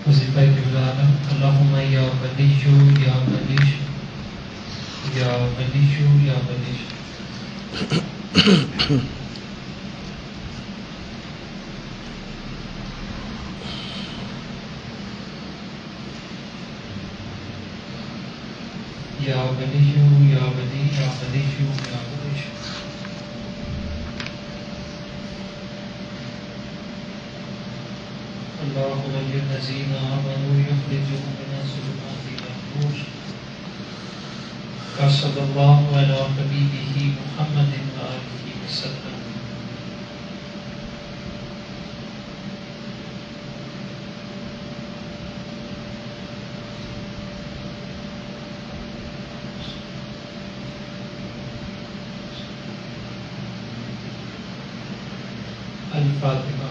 وظیفہ قبلہ اللہم یا بدیشو یا بدیش یا بدیشو یا بدیش یا بدیشو یا بدی یا بدیشو یا بدیش اللہ ولی الذین آمنوا یخرجهم من الظلمات إلى النور صلی اللہ علی حبیبہ محمد وآلہ وسلم. الفاتحہ.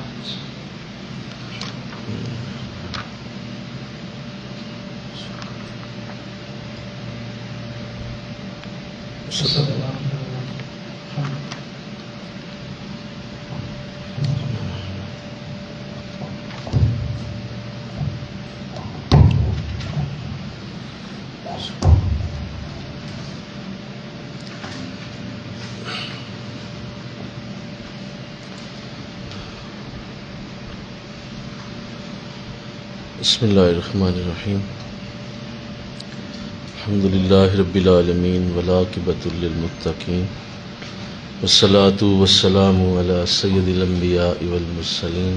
بسم اللہ الرحمن الرحیم. الحمد للہ رب العالمین والعاقبۃ للمتقین والصلاۃ والسلام علی سید الانبیاء والمرسلین.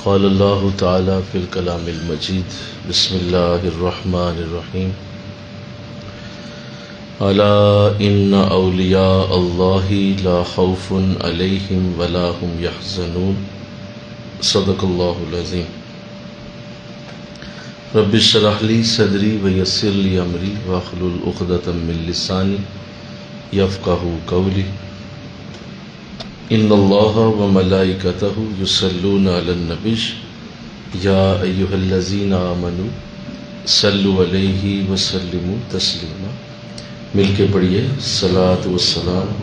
قال اللہ تعالی فی الکلام المجید بسم اللہ الرحمن الرحیم. الا ان اولیاء اللہ لا خوف علیہم ولا هم یحزنون. صدق اللہ العظیم. رب اشرح لی صدری ویسر لی امری واحلل عقدۃ من لسانی یفقہوا قولی. ان اللہ وملائکتہ یصلون علی النبی یا ایہا الذین آمنوا صلوا علیہ وسلموا تسلیما. مل کے پڑھیے صلاۃ والسلام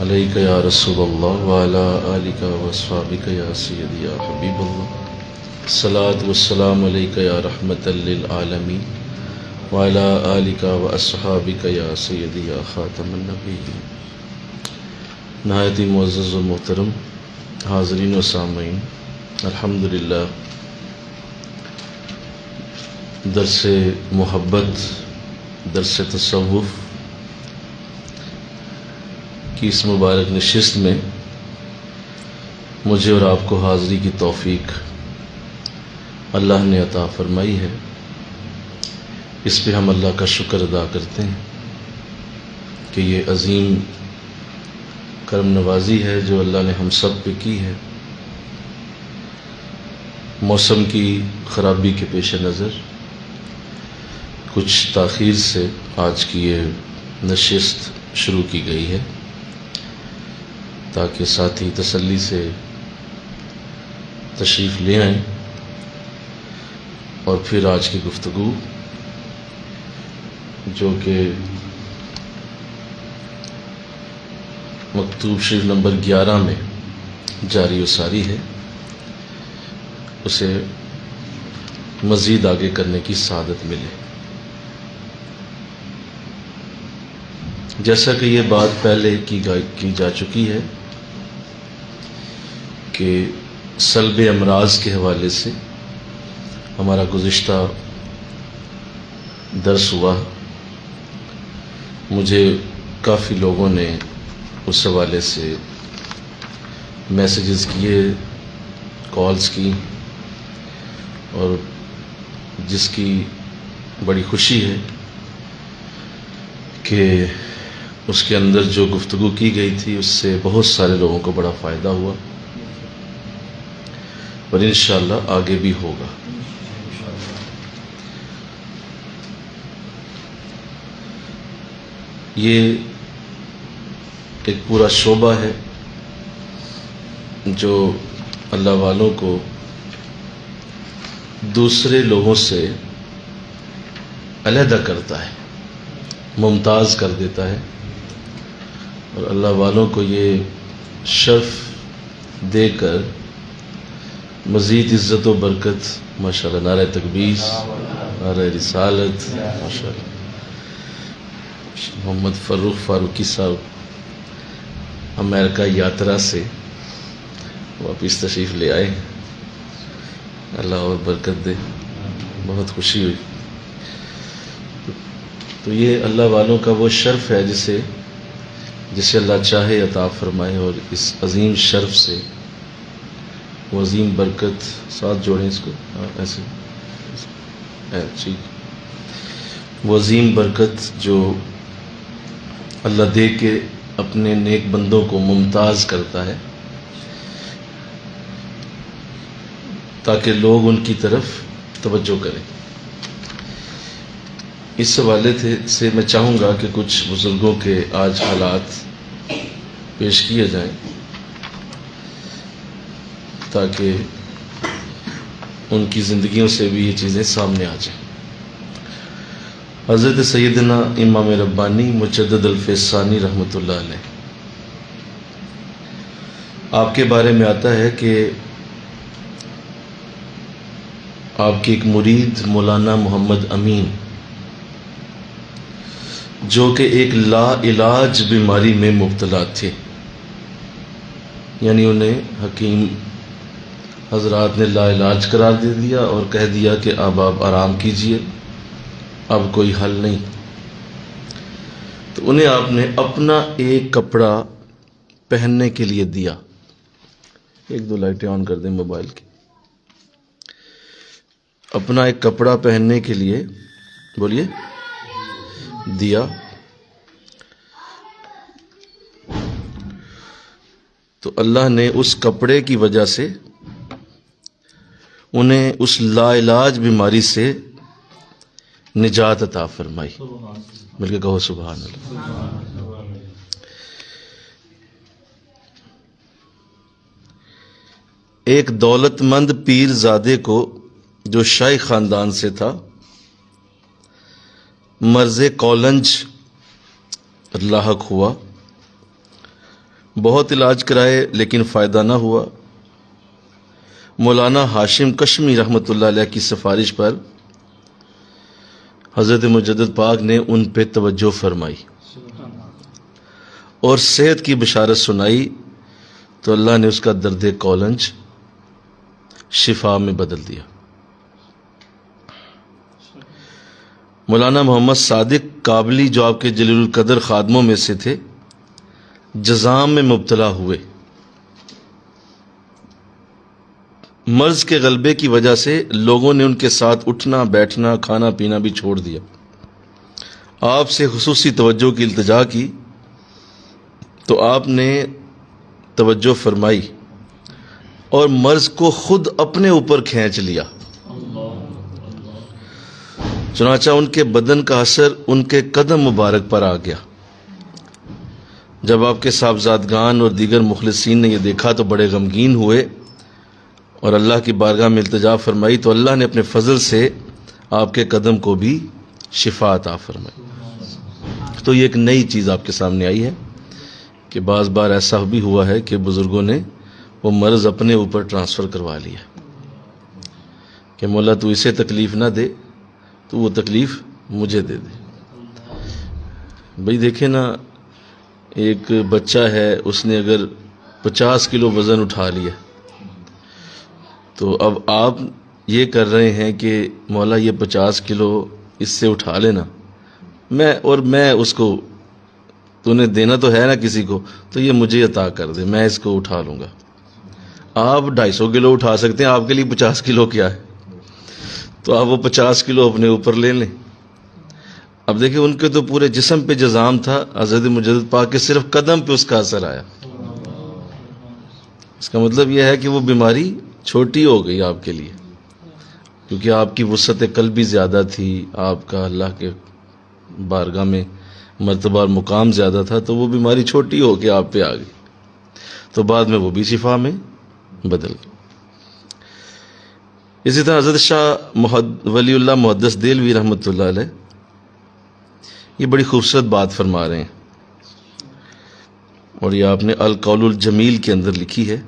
علیک یا رسول اللہ وعلی آلک واصحابک یا سیدی یا حبیب اللہ. الصلاۃ والسلام علیک یا رحمۃ للعالمین وعلی آلک واصحابک یا سیدی یا خاتم النبیین. نہایت ہی معزز و محترم حاضرین و سامعین، الحمدللہ درس محبت، درس تصوف کی اس مبارک نشست میں مجھے اور آپ کو حاضری کی توفیق اللہ نے عطا فرمائی ہے. اس پہ ہم اللہ کا شکر ادا کرتے ہیں کہ یہ عظیم کرم نوازی ہے جو اللہ نے ہم سب پہ کی ہے. موسم کی خرابی کے پیش نظر کچھ تاخیر سے آج کی یہ نشست شروع کی گئی ہے تاکہ ساتھی تسلی سے تشریف لے آئیں اور پھر آج کی گفتگو جو کہ مکتوب شریف نمبر 11 میں جاری و ساری ہے، اسے مزید آگے کرنے کی سعادت ملے. جیسا کہ یہ بات پہلے کی جا چکی ہے کہ سلب امراض کے حوالے سے ہمارا گزشتہ درس ہوا. مجھے کافی لوگوں نے اس حوالے سے میسیجز کیے، کالز کی، اور جس کی بڑی خوشی ہے کہ اس کے اندر جو گفتگو کی گئی تھی اس سے بہت سارے لوگوں کو بڑا فائدہ ہوا اور انشاءاللہ آگے بھی ہوگا. یہ ایک پورا شعبہ ہے جو اللہ والوں کو دوسرے لوگوں سے علیحدہ کرتا ہے، ممتاز کر دیتا ہے اور اللہ والوں کو یہ شرف دے کر مزید عزت و برکت ماشاءاللہ، نعرہ تکبیر، نعرہ رسالت، ماشاءاللہ محمد فاروقی صاحب امریکہ یاترا سے واپس تشریف لے آئے، اللہ اور برکت دے، بہت خوشی ہوئی۔ تو یہ اللہ والوں کا وہ شرف ہے جسے اللہ چاہے عطا فرمائے، اور اس عظیم شرف سے وہ عظیم برکت، ساتھ جوڑیں اس کو، ایسے ٹھیک، وہ عظیم برکت جو اللہ دے کے اپنے نیک بندوں کو ممتاز کرتا ہے تاکہ لوگ ان کی طرف توجہ کریں۔ اس حوالے سے میں چاہوں گا کہ کچھ بزرگوں کے آج حالات پیش کیے جائیں تاکہ ان کی زندگیوں سے بھی یہ چیزیں سامنے آ جائیں۔ حضرت سیدنا امام ربانی مجدد الفیض ثانی رحمۃ اللہ علیہ، آپ کے بارے میں آتا ہے کہ آپ کے ایک مرید مولانا محمد امین، جو کہ ایک لا علاج بیماری میں مبتلا تھے، یعنی انہیں حکیم حضرات نے لا علاج قرار دے دیا اور کہہ دیا کہ اب آپ آرام کیجئے، اب کوئی حل نہیں۔ تو انہیں آپ نے اپنا ایک کپڑا پہننے کے لیے دیا، ایک دو لائٹیں آن کر دیں موبائل کی، اپنا ایک کپڑا پہننے کے لیے بولیے دیا۔ تو اللہ نے اس کپڑے کی وجہ سے انہیں اس لا علاج بیماری سے نجات عطا فرمائی، مل کے کہو سبحان اللہ۔ ایک دولت مند پیر زادے کو جو شاہی خاندان سے تھا، مرض کولنج لاحق ہوا، بہت علاج کرائے لیکن فائدہ نہ ہوا۔ مولانا ہاشم کشمی رحمۃ اللہ علیہ کی سفارش پر حضرت مجدد پاک نے ان پہ توجہ فرمائی اور صحت کی بشارت سنائی، تو اللہ نے اس کا درد کولنج شفا میں بدل دیا۔ مولانا محمد صادق کابلی، جو آپ کے جلیل القدر خادموں میں سے تھے، جذام میں مبتلا ہوئے، مرض کے غلبے کی وجہ سے لوگوں نے ان کے ساتھ اٹھنا بیٹھنا کھانا پینا بھی چھوڑ دیا۔ آپ سے خصوصی توجہ کی التجا کی تو آپ نے توجہ فرمائی اور مرض کو خود اپنے اوپر کھینچ لیا، چنانچہ ان کے بدن کا اثر ان کے قدم مبارک پر آ گیا۔ جب آپ کے صاحبزادگان اور دیگر مخلصین نے یہ دیکھا تو بڑے غمگین ہوئے اور اللہ کی بارگاہ میں التجا فرمائی، تو اللہ نے اپنے فضل سے آپ کے قدم کو بھی شفا عطا فرمائی۔ تو یہ ایک نئی چیز آپ کے سامنے آئی ہے کہ بعض بار ایسا بھی ہوا ہے کہ بزرگوں نے وہ مرض اپنے اوپر ٹرانسفر کروا لیا کہ مولا تو اسے تکلیف نہ دے تو وہ تکلیف مجھے دے دے۔ بھئی دیکھیں نا، ایک بچہ ہے، اس نے اگر 50 کلو وزن اٹھا لیا تو اب آپ یہ کر رہے ہیں کہ مولا یہ 50 کلو اس سے اٹھا لینا، میں اس کو، تو نے دینا تو ہے نا کسی کو، تو یہ مجھے عطا کر دے، میں اس کو اٹھا لوں گا۔ آپ 250 کلو اٹھا سکتے ہیں، آپ کے لیے 50 کلو کیا ہے؟ تو آپ وہ 50 کلو اپنے اوپر لے لیں۔ اب دیکھیں ان کے تو پورے جسم پہ جزام تھا، حضرت مجدد پاک کے صرف قدم پہ اس کا اثر آیا۔ اس کا مطلب یہ ہے کہ وہ بیماری چھوٹی ہو گئی آپ کے لیے، کیونکہ آپ کی وسعت قلبی زیادہ تھی، آپ کا اللہ کے بارگاہ میں مرتبہ اور مقام زیادہ تھا، تو وہ بیماری چھوٹی ہو کے آپ پہ آ گئی، تو بعد میں وہ بھی شفا میں بدل گئی۔ اسی طرح حضرت شاہ ولی اللہ محدث دہلوی رحمۃ اللہ علیہ یہ بڑی خوبصورت بات فرما رہے ہیں اور یہ آپ نے القول الجمیل کے اندر لکھی ہے.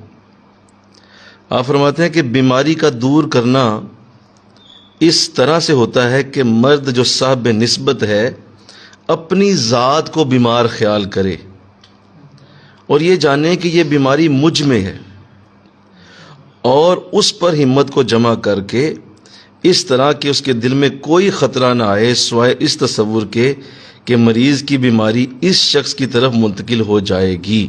آپ فرماتے ہیں کہ بیماری کا دور کرنا اس طرح سے ہوتا ہے کہ مرد جو صاحب نسبت ہے اپنی ذات کو بیمار خیال کرے اور یہ جانے کہ یہ بیماری مجھ میں ہے، اور اس پر ہمت کو جمع کر کے اس طرح کہ اس کے دل میں کوئی خطرہ نہ آئے سوائے اس تصور کے کہ مریض کی بیماری اس شخص کی طرف منتقل ہو جائے گی.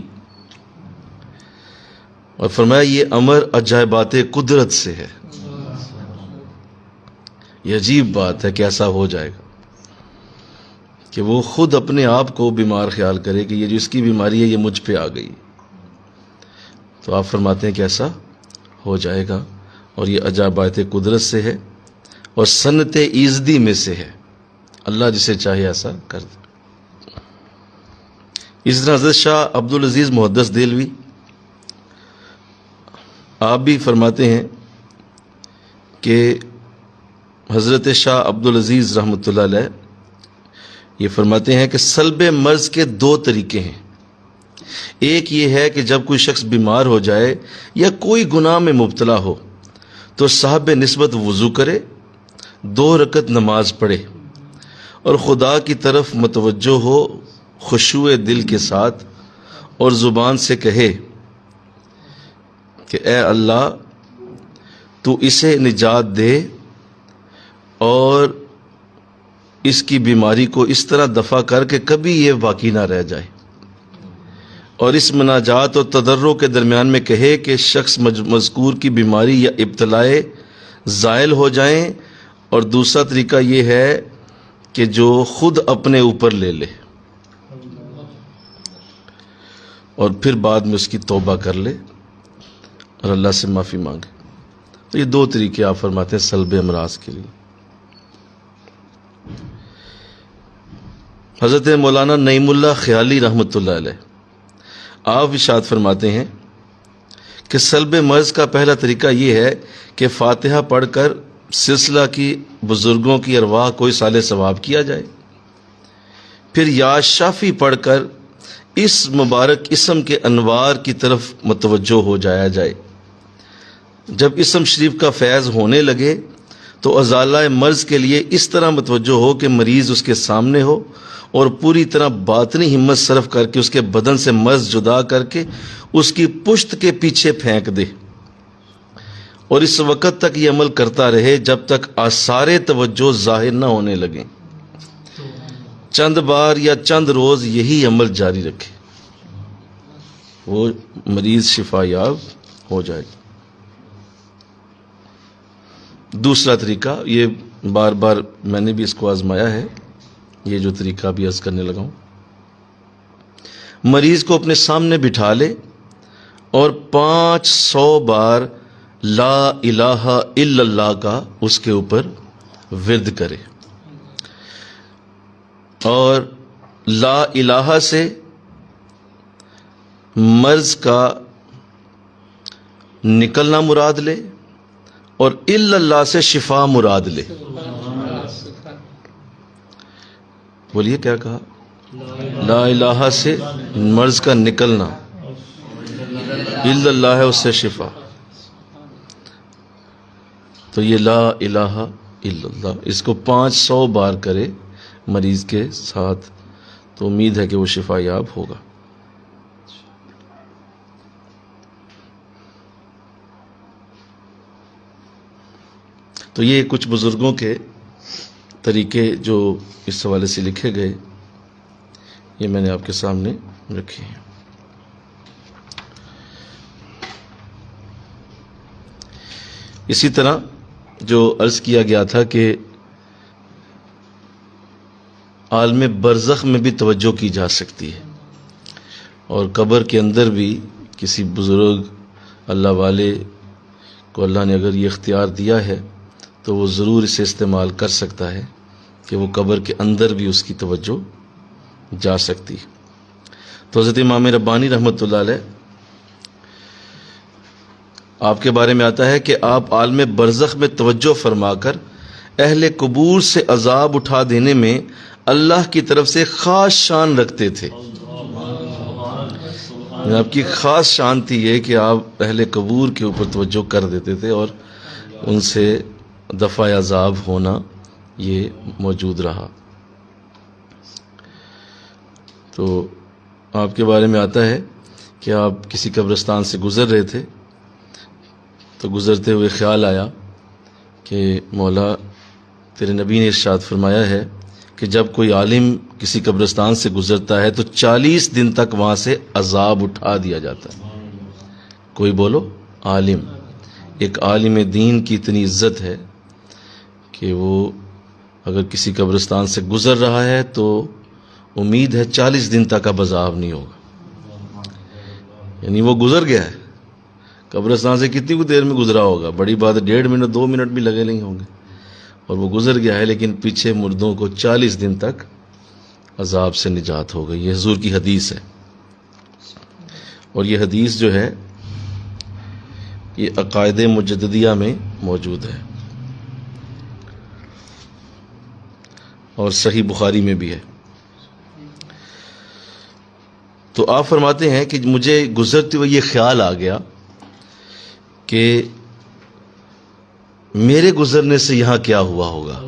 اور فرمایا یہ امر عجائبات قدرت سے ہے. یہ عجیب بات ہے کہ ایسا ہو جائے گا کہ وہ خود اپنے آپ کو بیمار خیال کرے کہ یہ جو اس کی بیماری ہے یہ مجھ پہ آ گئی. تو آپ فرماتے ہیں کہ ایسا ہو جائے گا، اور یہ عجائبات قدرت سے ہے اور سنت ایزدی میں سے ہے. اللہ جسے چاہے ایسا کر دے. اس طرح حضرت شاہ عبدالعزیز محدث دہلوی آپ بھی فرماتے ہیں کہ حضرت شاہ عبدالعزیز رحمۃ اللہ علیہ یہ فرماتے ہیں کہ سلب مرض کے 2 طریقے ہیں. ایک یہ ہے کہ جب کوئی شخص بیمار ہو جائے یا کوئی گناہ میں مبتلا ہو تو صاحب نسبت وضو کرے، 2 رکعت نماز پڑھے اور خدا کی طرف متوجہ ہو خشوع دل کے ساتھ، اور زبان سے کہے کہ اے اللہ تو اسے نجات دے اور اس کی بیماری کو اس طرح دفع کر کے کبھی یہ باقی نہ رہ جائے. اور اس مناجات اور تضرع کے درمیان میں کہے کہ شخص مذکور کی بیماری یا ابتلائے زائل ہو جائیں. اور دوسرا طریقہ یہ ہے کہ جو خود اپنے اوپر لے لے اور پھر بعد میں اس کی توبہ کر لے اور اللہ سے معافی مانگے. تو یہ 2 طریقے آپ فرماتے ہیں سلب امراض کے لیے. حضرت مولانا نعیم اللہ خیالی رحمۃ اللہ علیہ آپ ارشاد فرماتے ہیں کہ سلب مرض کا پہلا طریقہ یہ ہے کہ فاتحہ پڑھ کر سلسلہ کی بزرگوں کی ارواح کو اصالہ ثواب کیا جائے. پھر یا شافی پڑھ کر اس مبارک اسم کے انوار کی طرف متوجہ ہو جایا جائے. جب اسم شریف کا فیض ہونے لگے تو ازالہ مرض کے لیے اس طرح متوجہ ہو کہ مریض اس کے سامنے ہو اور پوری طرح باطنی ہمت صرف کر کے اس کے بدن سے مرض جدا کر کے اس کی پشت کے پیچھے پھینک دے. اور اس وقت تک یہ عمل کرتا رہے جب تک آثار توجہ ظاہر نہ ہونے لگیں. چند بار یا چند روز یہی عمل جاری رکھے، وہ مریض شفا یاب ہو جائے گا. دوسرا طریقہ، یہ بار بار میں نے بھی اس کو آزمایا ہے، یہ جو طریقہ بھی عرض کرنے لگا ہوں، مریض کو اپنے سامنے بٹھا لے اور 500 بار لا الہ الا اللہ کا اس کے اوپر ورد کرے. اور لا الہ سے مرض کا نکلنا مراد لے اور الا اللہ سے شفا مراد لے. بولیے کیا کہا؟ لا الہ سے مرض کا نکلنا، الا اللہ ہے اس سے شفا. تو یہ لا الہ الا اللہ اس کو 500 بار کرے مریض کے ساتھ تو امید ہے کہ وہ شفا یاب ہوگا. تو یہ کچھ بزرگوں کے طریقے جو اس حوالے سے لکھے گئے یہ میں نے آپ کے سامنے رکھے ہیں. اسی طرح جو عرض کیا گیا تھا کہ عالم برزخ میں بھی توجہ کی جا سکتی ہے اور قبر کے اندر بھی کسی بزرگ اللہ والے کو اللہ نے اگر یہ اختیار دیا ہے تو وہ ضرور اسے استعمال کر سکتا ہے کہ وہ قبر کے اندر بھی اس کی توجہ جا سکتی ہے. تو حضرت امام ربانی رحمۃ اللہ علیہ آپ کے بارے میں آتا ہے کہ آپ عالم برزخ میں توجہ فرما کر اہل قبور سے عذاب اٹھا دینے میں اللہ کی طرف سے خاص شان رکھتے تھے. آپ کی خاص شان تھی یہ کہ آپ اہل قبور کے اوپر توجہ کر دیتے تھے اور ان سے دفع عذاب ہونا یہ موجود رہا. تو آپ کے بارے میں آتا ہے کہ آپ کسی قبرستان سے گزر رہے تھے تو گزرتے ہوئے خیال آیا کہ مولا تیرے نبی نے ارشاد فرمایا ہے کہ جب کوئی عالم کسی قبرستان سے گزرتا ہے تو 40 دن تک وہاں سے عذاب اٹھا دیا جاتا ہے. کوئی بولو عالم. ایک عالم دین کی اتنی عزت ہے کہ وہ اگر کسی قبرستان سے گزر رہا ہے تو امید ہے 40 دن تک اب عذاب نہیں ہوگا. یعنی وہ گزر گیا ہے قبرستان سے. کتنی دیر میں گزرا ہوگا؟ بڑی بات 1.5 منٹ 2 منٹ بھی لگے نہیں ہوں گے. اور وہ گزر گیا ہے لیکن پیچھے مردوں کو 40 دن تک عذاب سے نجات ہو گئی. یہ حضور کی حدیث ہے. اور یہ حدیث جو ہے یہ عقائد مجددیہ میں موجود ہے اور صحیح بخاری میں بھی ہے. تو آپ فرماتے ہیں کہ مجھے گزرتے ہوئے یہ خیال آ گیا کہ میرے گزرنے سے یہاں کیا ہوا ہوگا.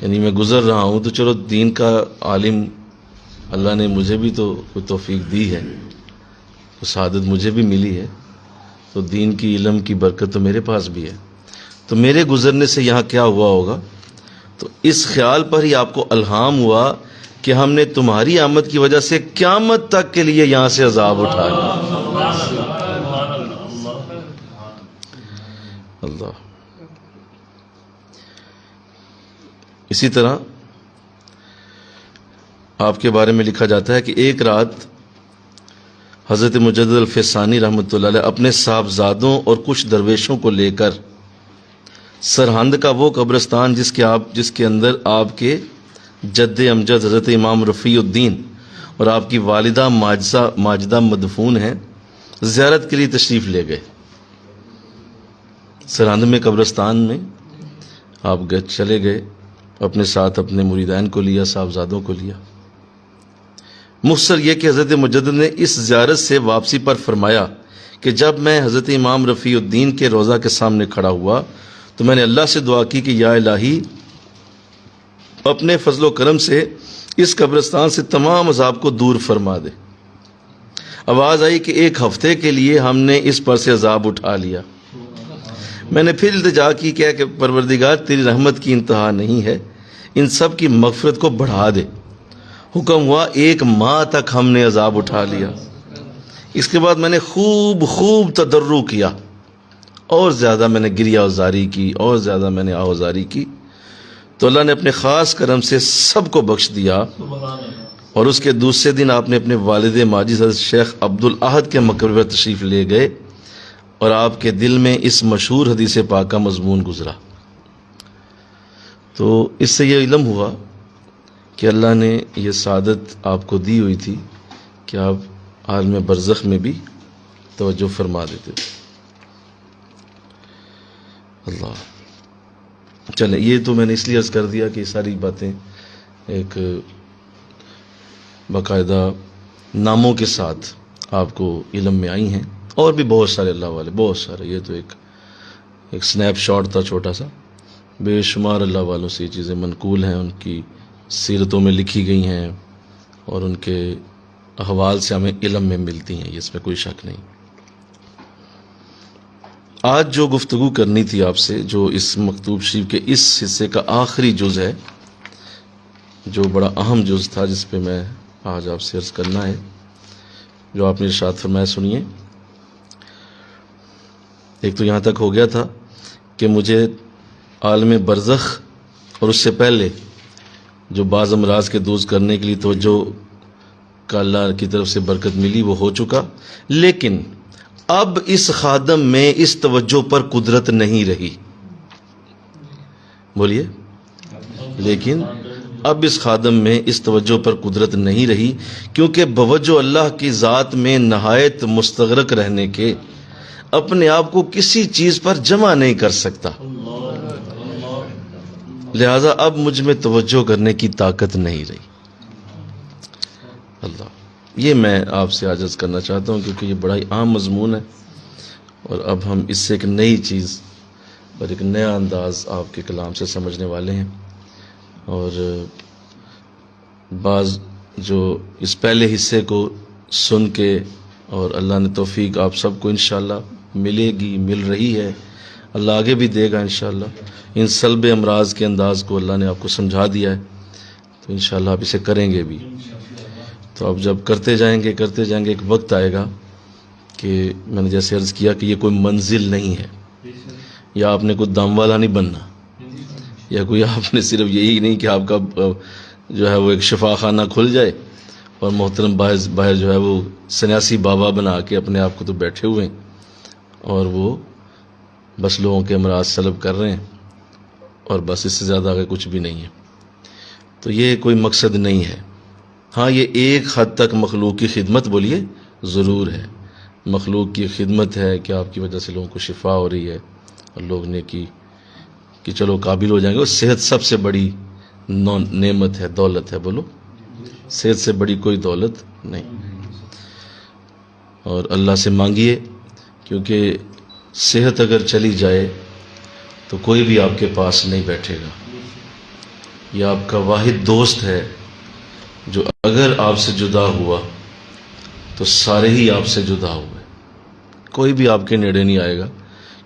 یعنی میں گزر رہا ہوں تو چلو دین کا عالم اللہ نے مجھے بھی تو کوئی توفیق دی ہے, تو سعادت مجھے بھی ملی ہے, تو دین کی علم کی برکت تو میرے پاس بھی ہے, تو میرے گزرنے سے یہاں کیا ہوا ہوگا. تو اس خیال پر ہی آپ کو الہام ہوا کہ ہم نے تمہاری آمد کی وجہ سے قیامت تک کے لیے یہاں سے عذاب اٹھا لیا. اللہ. اسی طرح آپ کے بارے میں لکھا جاتا ہے کہ ایک رات حضرت مجدد الفسانی رحمۃ اللہ علیہ اپنے صاحبزادوں اور کچھ درویشوں کو لے کر سرہند کا وہ قبرستان جس کے اندر آپ کے جد امجد حضرت امام رفیع الدین اور آپ کی والدہ ماجدہ مدفون ہیں, زیارت کے لیے تشریف لے گئے. سرہند میں قبرستان میں آپ چلے گئے, اپنے ساتھ اپنے مریدین کو لیا, صاحبزادوں کو لیا. مختصر یہ کہ حضرت مجدد نے اس زیارت سے واپسی پر فرمایا کہ جب میں حضرت امام رفیع الدین کے روضہ کے سامنے کھڑا ہوا تو میں نے اللہ سے دعا کی کہ یا الہی اپنے فضل و کرم سے اس قبرستان سے تمام عذاب کو دور فرما دے. آواز آئی کہ 1 ہفتے کے لیے ہم نے اس پر سے عذاب اٹھا لیا. میں نے پھر التجا کی کہ پروردگار تیری رحمت کی انتہا نہیں ہے, ان سب کی مغفرت کو بڑھا دے. حکم ہوا 1 ماہ تک ہم نے عذاب اٹھا لیا. اس کے بعد میں نے خوب تضرع کیا, اور زیادہ میں نے گریہ وزاری کی, اور زیادہ میں نے آہوزاری کی, تو اللہ نے اپنے خاص کرم سے سب کو بخش دیا. اور اس کے دوسرے دن آپ نے اپنے والد ماجد حضرت شیخ عبدالاحد کے مقبرے پر تشریف لے گئے اور آپ کے دل میں اس مشہور حدیث پاک کا مضمون گزرا. تو اس سے یہ علم ہوا کہ اللہ نے یہ سعادت آپ کو دی ہوئی تھی کہ آپ عالم برزخ میں بھی توجہ فرما دیتے تھے. اللہ. چلیں, یہ تو میں نے اس لیے عرض کر دیا کہ یہ ساری باتیں ایک باقاعدہ ناموں کے ساتھ آپ کو علم میں آئی ہیں, اور بھی بہت سارے اللہ والے, بہت سارے. یہ تو ایک سنیپ شاٹ تھا چھوٹا سا. بے شمار اللہ والوں سے یہ چیزیں منقول ہیں, ان کی سیرتوں میں لکھی گئی ہیں, اور ان کے احوال سے ہمیں علم میں ملتی ہیں, اس میں کوئی شک نہیں. آج جو گفتگو کرنی تھی آپ سے, جو اس مکتوب شریف کے اس حصے کا آخری جز ہے, جو بڑا اہم جز تھا, جس پہ میں آج آپ سے عرض کرنا ہے, جو آپ نے ارشاد فرمایا, سنیے. ایک تو یہاں تک ہو گیا تھا کہ مجھے عالم برزخ اور اس سے پہلے جو بعض امراض کے دور کرنے کے لیے توجہ کا اللہ کی طرف سے برکت ملی وہ ہو چکا, لیکن اب اس خادم میں اس توجہ پر قدرت نہیں رہی. بولیے. لیکن اب اس خادم میں اس توجہ پر قدرت نہیں رہی, کیونکہ بوجہ اللہ کی ذات میں نہایت مستغرق رہنے کے اپنے آپ کو کسی چیز پر جمع نہیں کر سکتا, لہذا اب مجھ میں توجہ کرنے کی طاقت نہیں رہی. اللہ. یہ میں آپ سے عرض کرنا چاہتا ہوں، کیونکہ یہ بڑا ہی عام مضمون ہے، اور اب ہم اس سے ایک نئی چیز اور ایک نیا انداز آپ کے کلام سے سمجھنے والے ہیں۔ اور بعض جو اس پہلے حصے کو سن کے، اور اللہ نے توفیق آپ سب کو انشاءاللہ ملے گی، مل رہی ہے، اللہ آگے بھی دے گا انشاءاللہ۔ ان سلب امراض کے انداز کو اللہ نے آپ کو سمجھا دیا ہے، تو انشاءاللہ آپ اسے کریں گے بھی۔ تو اب جب کرتے جائیں گے ایک وقت آئے گا کہ میں نے جیسے عرض کیا کہ یہ کوئی منزل نہیں ہے، یا آپ نے کوئی دام والا نہیں بننا، یا کوئی آپ نے صرف یہی نہیں کہ آپ کا جو ہے وہ ایک شفا خانہ کھل جائے اور محترم باہر جو ہے وہ سنیاسی بابا بنا کے اپنے آپ کو تو بیٹھے ہوئے ہیں اور وہ بس لوگوں کے امراض سلب کر رہے ہیں، اور بس اس سے زیادہ آگے کچھ بھی نہیں ہے۔ تو یہ کوئی مقصد نہیں ہے۔ ہاں، یہ ایک حد تک مخلوق کی خدمت بولیے ضرور ہے، مخلوق کی خدمت ہے کہ آپ کی وجہ سے لوگوں کو شفا ہو رہی ہے اور لوگ نیکی کہ چلو قابل ہو جائیں گے۔ اور صحت سب سے بڑی نعمت ہے، دولت ہے، بولو، صحت سے بڑی کوئی دولت نہیں۔ اور اللہ سے مانگیے، کیونکہ صحت اگر چلی جائے تو کوئی بھی آپ کے پاس نہیں بیٹھے گا۔ یہ آپ کا واحد دوست ہے جو اگر آپ سے جدا ہوا تو سارے ہی آپ سے جدا ہوئے، کوئی بھی آپ کے نیڑے نہیں آئے گا،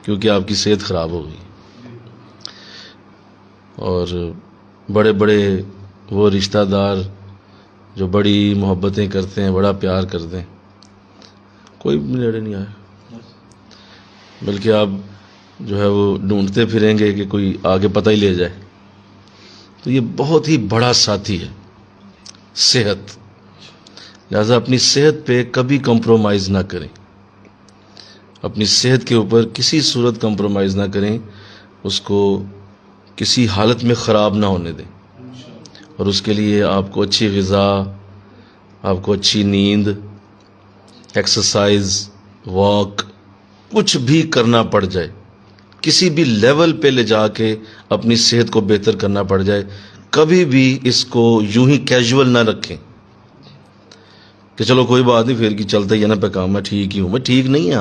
کیونکہ آپ کی صحت خراب ہو گئی۔ اور بڑے بڑے وہ رشتہ دار جو بڑی محبتیں کرتے ہیں، بڑا پیار کرتے ہیں، کوئی بھی نیڑے نہیں آئے، بلکہ آپ جو ہے وہ ڈھونڈتے پھریں گے کہ کوئی آگے پتہ ہی لے جائے۔ تو یہ بہت ہی بڑا ساتھی ہے صحت، لہذا اپنی صحت پہ کبھی کمپرومائز نہ کریں، اپنی صحت کے اوپر کسی صورت کمپرومائز نہ کریں، اس کو کسی حالت میں خراب نہ ہونے دیں۔ اور اس کے لیے آپ کو اچھی غذا، آپ کو اچھی نیند، ایکسرسائز، واک، کچھ بھی کرنا پڑ جائے، کسی بھی لیول پہ لے جا کے اپنی صحت کو بہتر کرنا پڑ جائے، کبھی بھی اس کو یوں ہی کیجول نہ رکھیں کہ چلو کوئی بات نہیں، پھر کی چلتا ہی ہے نا پہ کام، میں ٹھیک ہی ہوں۔ میں ٹھیک نہیں ہیں،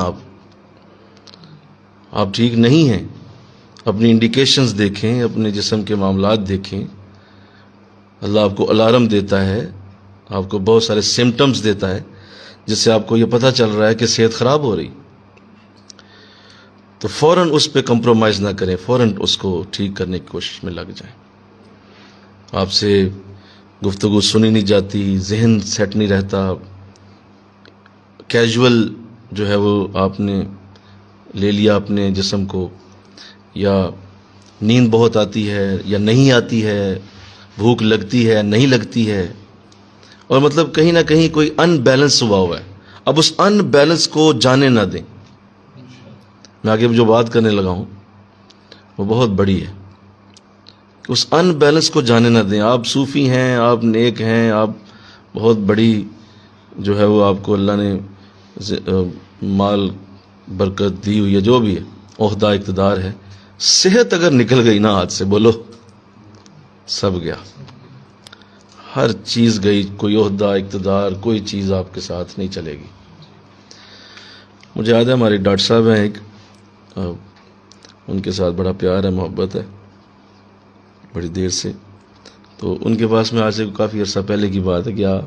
آپ ٹھیک نہیں ہیں۔ اپنی انڈیکیشنز دیکھیں، اپنے جسم کے معاملات دیکھیں۔ اللہ آپ کو الارم دیتا ہے، آپ کو بہت سارے سمٹمز دیتا ہے جس سے آپ کو یہ پتہ چل رہا ہے کہ صحت خراب ہو رہی، تو فوراً اس پہ کمپرومائز نہ کریں، فوراً اس کو ٹھیک کرنے کی کوشش میں لگ جائیں۔ آپ سے گفتگو سنی نہیں جاتی، ذہن سیٹ نہیں رہتا، کیجول جو ہے وہ آپ نے لے لیا اپنے جسم کو، یا نیند بہت آتی ہے یا نہیں آتی ہے، بھوک لگتی ہے نہیں لگتی ہے، اور مطلب کہیں نہ کہیں کوئی ان بیلنس ہوا ہے۔ اب اس ان بیلنس کو جانے نہ دیں۔ میں آگے جو بات کرنے لگا ہوں وہ بہت بڑی ہے، اس ان بیلنس کو جانے نہ دیں۔ آپ صوفی ہیں، آپ نیک ہیں، آپ بہت بڑی جو ہے وہ آپ کو اللہ نے مال برکت دی ہوئی ہے، جو بھی ہے، عہدہ اقتدار ہے، صحت اگر نکل گئی نا ہاتھ سے، بولو سب گیا، ہر چیز گئی، کوئی عہدہ اقتدار، کوئی چیز آپ کے ساتھ نہیں چلے گی۔ مجھے یاد ہے ہمارے ڈاکٹر صاحب ہیں ایک، ان کے ساتھ بڑا پیار ہے، محبت ہے بڑی دیر سے، تو ان کے پاس میں آج سے کافی عرصہ پہلے کی بات ہے گیا،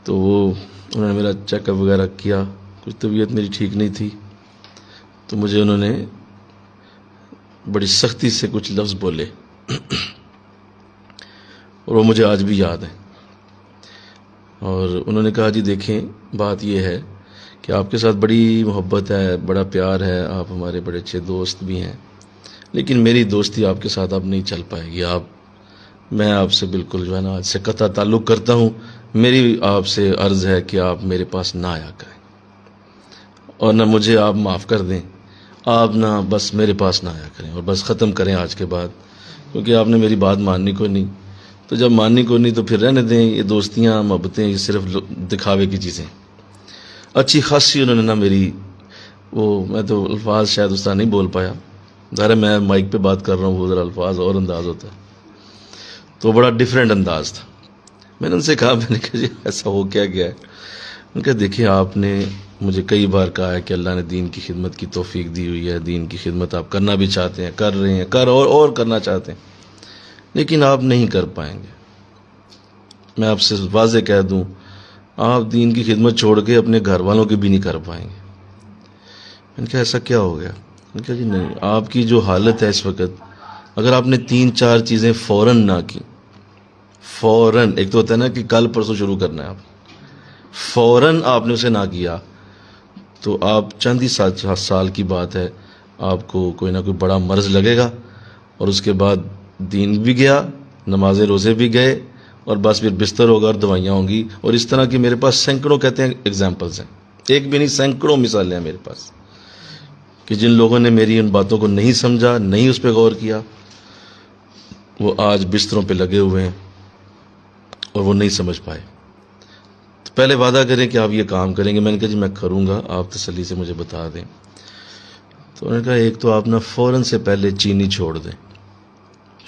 تو وہ انہوں نے میرا چیک اپ وغیرہ کیا، کچھ طبیعت میری ٹھیک نہیں تھی، تو مجھے انہوں نے بڑی سختی سے کچھ لفظ بولے اور وہ مجھے آج بھی یاد ہے۔ اور انہوں نے کہا جی دیکھیں، بات یہ ہے کہ آپ کے ساتھ بڑی محبت ہے، بڑا پیار ہے، آپ ہمارے بڑے اچھے دوست بھی ہیں، لیکن میری دوستی آپ کے ساتھ اب نہیں چل پائے گی۔ میں آپ سے بالکل جو ہے نا آج سے قطع تعلق کرتا ہوں، میری آپ سے عرض ہے کہ آپ میرے پاس نہ آیا کریں، اور نہ مجھے آپ معاف کر دیں، آپ نہ بس میرے پاس نہ آیا کریں، اور بس ختم کریں آج کے بعد، کیونکہ آپ نے میری بات ماننی کو نہیں، تو جب ماننی کو نہیں تو پھر رہنے دیں، یہ دوستیاں محبتیں یہ صرف دکھاوے کی چیزیں۔ اچھی خاصی انہوں نے نا میری میں تو الفاظ شاید اس طرح نہیں بول پایا، ظاہر ہے میں مائک پہ بات کر رہا ہوں، وہ ذرا الفاظ اور انداز ہوتا ہے، تو بڑا ڈیفرنٹ انداز تھا، میں نے ان سے کہا، میں نے کہا جی ایسا ہو کیا گیا ہے؟ ان کا دیکھیں آپ نے مجھے کئی بار کہا ہے کہ اللہ نے دین کی خدمت کی توفیق دی ہوئی ہے، دین کی خدمت آپ کرنا بھی چاہتے ہیں، کر رہے ہیں، اور کرنا چاہتے ہیں، لیکن آپ نہیں کر پائیں گے۔ میں آپ سے واضح کہہ دوں، آپ دین کی خدمت چھوڑ کے اپنے گھر والوں کی بھی نہیں کر پائیں گے۔ میں نے کہا ایسا کیا ہو گیا؟ میں نے کہا جی نہیں، آپ کی جو حالت ہے اس وقت، اگر آپ نے 3-4 چیزیں فوراً نہ کی، فوراً، ایک تو ہوتا ہے نا کہ کل پرسوں شروع کرنا ہے، آپ فوراً آپ نے اسے نہ کیا تو آپ چند ہی سال کی بات ہے، آپ کو کوئی نہ کوئی بڑا مرض لگے گا، اور اس کے بعد دین بھی گیا، نماز روزے بھی گئے، اور بس پھر بستر ہوگا اور دوائیاں ہوں گی۔ اور اس طرح کی میرے پاس سینکڑوں کہتے ہیں ایگزامپلز ہیں، ایک بھی نہیں سینکڑوں مثالیں ہیں میرے پاس، کہ جن لوگوں نے میری ان باتوں کو نہیں سمجھا، نہیں اس پہ غور کیا، وہ آج بستروں پہ لگے ہوئے ہیں اور وہ نہیں سمجھ پائے۔ تو پہلے وعدہ کریں کہ آپ یہ کام کریں گے۔ میں نے کہا جی میں کروں گا، آپ تسلی سے مجھے بتا دیں۔ تو انہوں نے کہا ایک تو آپ نا فوراً سے پہلے چینی چھوڑ دیں،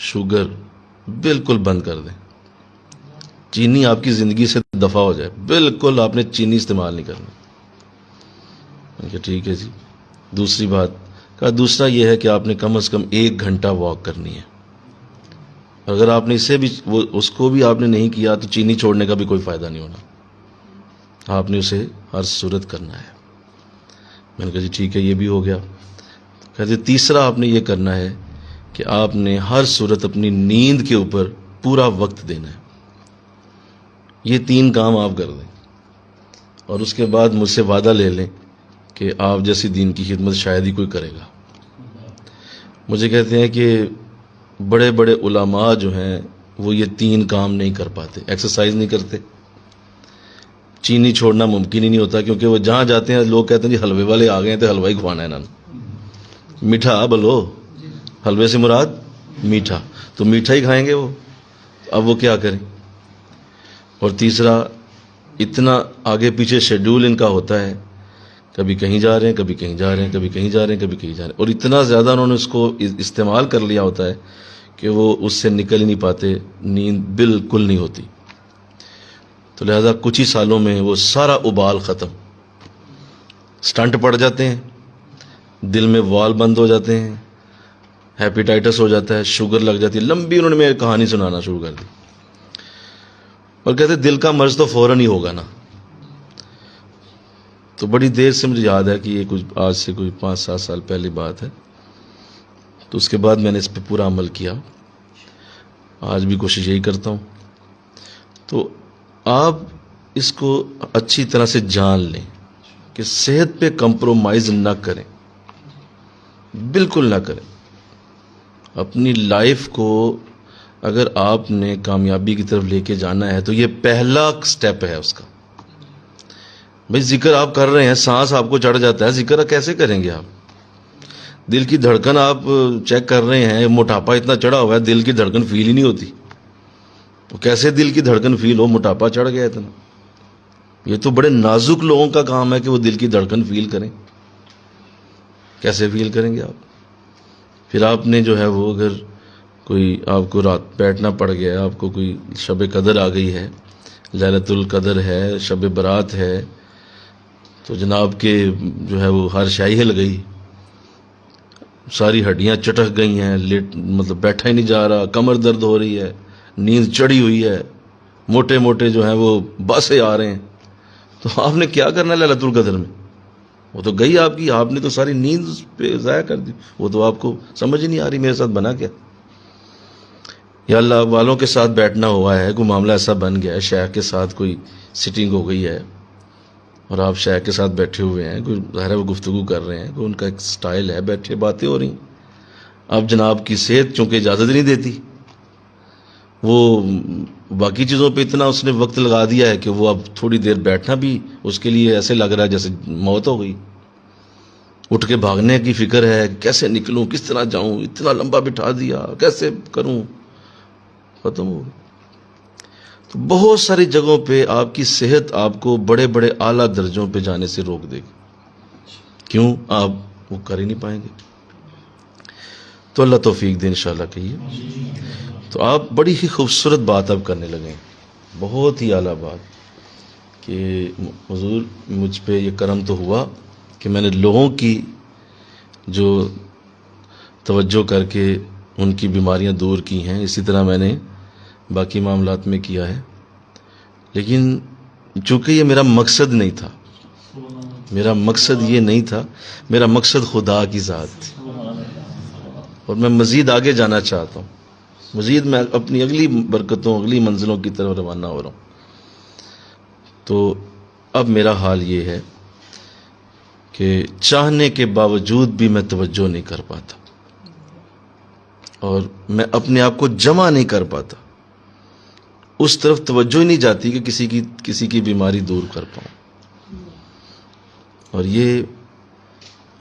شوگر بالکل بند کر دیں، چینی آپ کی زندگی سے دفع ہو جائے، بالکل آپ نے چینی استعمال نہیں کرنا۔ میں نے کہا ٹھیک ہے جی۔ دوسری بات کہا، دوسرا یہ ہے کہ آپ نے کم از کم 1 گھنٹہ واک کرنی ہے۔ اگر آپ نے اسے بھی اس کو بھی آپ نے نہیں کیا تو چینی چھوڑنے کا بھی کوئی فائدہ نہیں ہونا، آپ نے اسے ہر صورت کرنا ہے۔ میں نے کہا جی ٹھیک ہے، یہ بھی ہو گیا۔ کہتے تیسرا آپ نے یہ کرنا ہے کہ آپ نے ہر صورت اپنی نیند کے اوپر پورا وقت دینا ہے۔ یہ 3 کام آپ کر دیں، اور اس کے بعد مجھ سے وعدہ لے لیں کہ آپ جیسی دین کی خدمت شاید ہی کوئی کرے گا۔ مجھے کہتے ہیں کہ بڑے بڑے علماء جو ہیں وہ یہ 3 کام نہیں کر پاتے، ایکسرسائز نہیں کرتے، چینی چھوڑنا ممکن ہی نہیں ہوتا، کیونکہ وہ جہاں جاتے ہیں لوگ کہتے ہیں جی حلوے والے آ گئے ہیں تو حلوہ ہی کھوانا ہے انہوں نے، میٹھا بولو، حلوے سے مراد میٹھا، تو میٹھا ہی کھائیں گے وہ، اب وہ کیا کریں۔ اور تیسرا، اتنا آگے پیچھے شیڈول ان کا ہوتا ہے، کبھی کہیں جا رہے ہیں، کبھی کہیں جا رہے ہیں، کبھی کہیں جا رہے ہیں، کبھی کہیں جا رہے ہیں، اور اتنا زیادہ انہوں نے اس کو استعمال کر لیا ہوتا ہے کہ وہ اس سے نکل ہی نہیں پاتے، نیند بالکل نہیں ہوتی۔ تو لہذا کچھ ہی سالوں میں وہ سارا ابال ختم، سٹنٹ پڑ جاتے ہیں، دل میں وال بند ہو جاتے ہیں، ہیپیٹائٹس ہو جاتا ہے، شوگر لگ جاتی ہے، لمبی انہوں نے میری کہانی سنانا شروع کر دی، اور کہتے دل کا مرض تو فوراً ہی ہوگا نا۔ تو بڑی دیر سے مجھے یاد ہے کہ یہ کچھ آج سے کوئی 5-7 سال پہلی بات ہے، تو اس کے بعد میں نے اس پہ پورا عمل کیا، آج بھی کوشش یہی کرتا ہوں۔ تو آپ اس کو اچھی طرح سے جان لیں کہ صحت پہ کمپرومائز نہ کریں، بالکل نہ کریں۔ اپنی لائف کو اگر آپ نے کامیابی کی طرف لے کے جانا ہے تو یہ پہلا سٹیپ ہے اس کا۔ بھئی ذکر آپ کر رہے ہیں، سانس آپ کو چڑھ جاتا ہے، ذکر کیسے کریں گے آپ؟ دل کی دھڑکن آپ چیک کر رہے ہیں، موٹاپا اتنا چڑھا ہوا ہے، دل کی دھڑکن فیل ہی نہیں ہوتی، تو کیسے دل کی دھڑکن فیل ہو؟ موٹاپا چڑھ گیا اتنا۔ یہ تو بڑے نازک لوگوں کا کام ہے کہ وہ دل کی دھڑکن فیل کریں، کیسے فیل کریں گے آپ؟ پھر آپ نے جو ہے وہ، اگر کوئی آپ کو رات بیٹھنا پڑ گیا، آپ کو کوئی شب قدر آ گئی ہے، لیلۃ القدر ہے، شب برات ہے، تو جناب کے جو ہے وہ ہر شے ہل گئی، ساری ہڈیاں چٹک گئی ہیں، مطلب بیٹھا ہی نہیں جا رہا، کمر درد ہو رہی ہے، نیند چڑھی ہوئی ہے، موٹے موٹے جو ہیں وہ باسے آ رہے ہیں، تو آپ نے کیا کرنا ہے لیلۃ القدر میں؟ وہ تو گئی آپ کی، آپ نے تو ساری نیند پہ ضائع کر دی، وہ تو آپ کو سمجھ ہی نہیں آ رہی میرے ساتھ بنا کیا۔ یا اللہ والوں کے ساتھ بیٹھنا ہوا ہے، کوئی معاملہ ایسا بن گیا ہے، شیخ کے ساتھ کوئی سٹنگ ہو گئی ہے اور آپ شیخ کے ساتھ بیٹھے ہوئے ہیں، کوئی ظاہر ہے وہ گفتگو کر رہے ہیں، کوئی ان کا ایک سٹائل ہے، بیٹھے باتیں ہو رہی ہیں، اب جناب کی صحت چونکہ اجازت نہیں دیتی، وہ باقی چیزوں پہ اتنا اس نے وقت لگا دیا ہے کہ وہ اب تھوڑی دیر بیٹھنا بھی اس کے لیے ایسے لگ رہا ہے جیسے موت ہو گئی، اٹھ کے بھاگنے کی فکر ہے، کیسے نکلوں، کس طرح جاؤں، اتنا لمبا بٹھا دیا، کیسے کروں، ختم ہو گئی۔ تو بہت ساری جگہوں پہ آپ کی صحت آپ کو بڑے بڑے اعلیٰ درجوں پہ جانے سے روک دے گی، کیوں؟ آپ وہ کر ہی نہیں پائیں گے۔ تو اللہ توفیق دے انشاءاللہ کہیے۔ تو آپ بڑی ہی خوبصورت بات اب کرنے لگے ہیں، بہت ہی اعلیٰ بات کہ حضور مجھ پہ یہ کرم تو ہوا کہ میں نے لوگوں کی جو توجہ کر کے ان کی بیماریاں دور کی ہیں، اسی طرح میں نے باقی معاملات میں کیا ہے، لیکن چونکہ یہ میرا مقصد نہیں تھا، میرا مقصد یہ نہیں تھا، میرا مقصد خدا کی ذات تھی، اور میں مزید آگے جانا چاہتا ہوں، مزید میں اپنی اگلی برکتوں، اگلی منزلوں کی طرف روانہ ہو رہا ہوں۔ تو اب میرا حال یہ ہے کہ چاہنے کے باوجود بھی میں توجہ نہیں کر پاتا، اور میں اپنے آپ کو جمع نہیں کر پاتا، اس طرف توجہ ہی نہیں جاتی کہ کسی کی بیماری دور کر پاؤں۔ اور یہ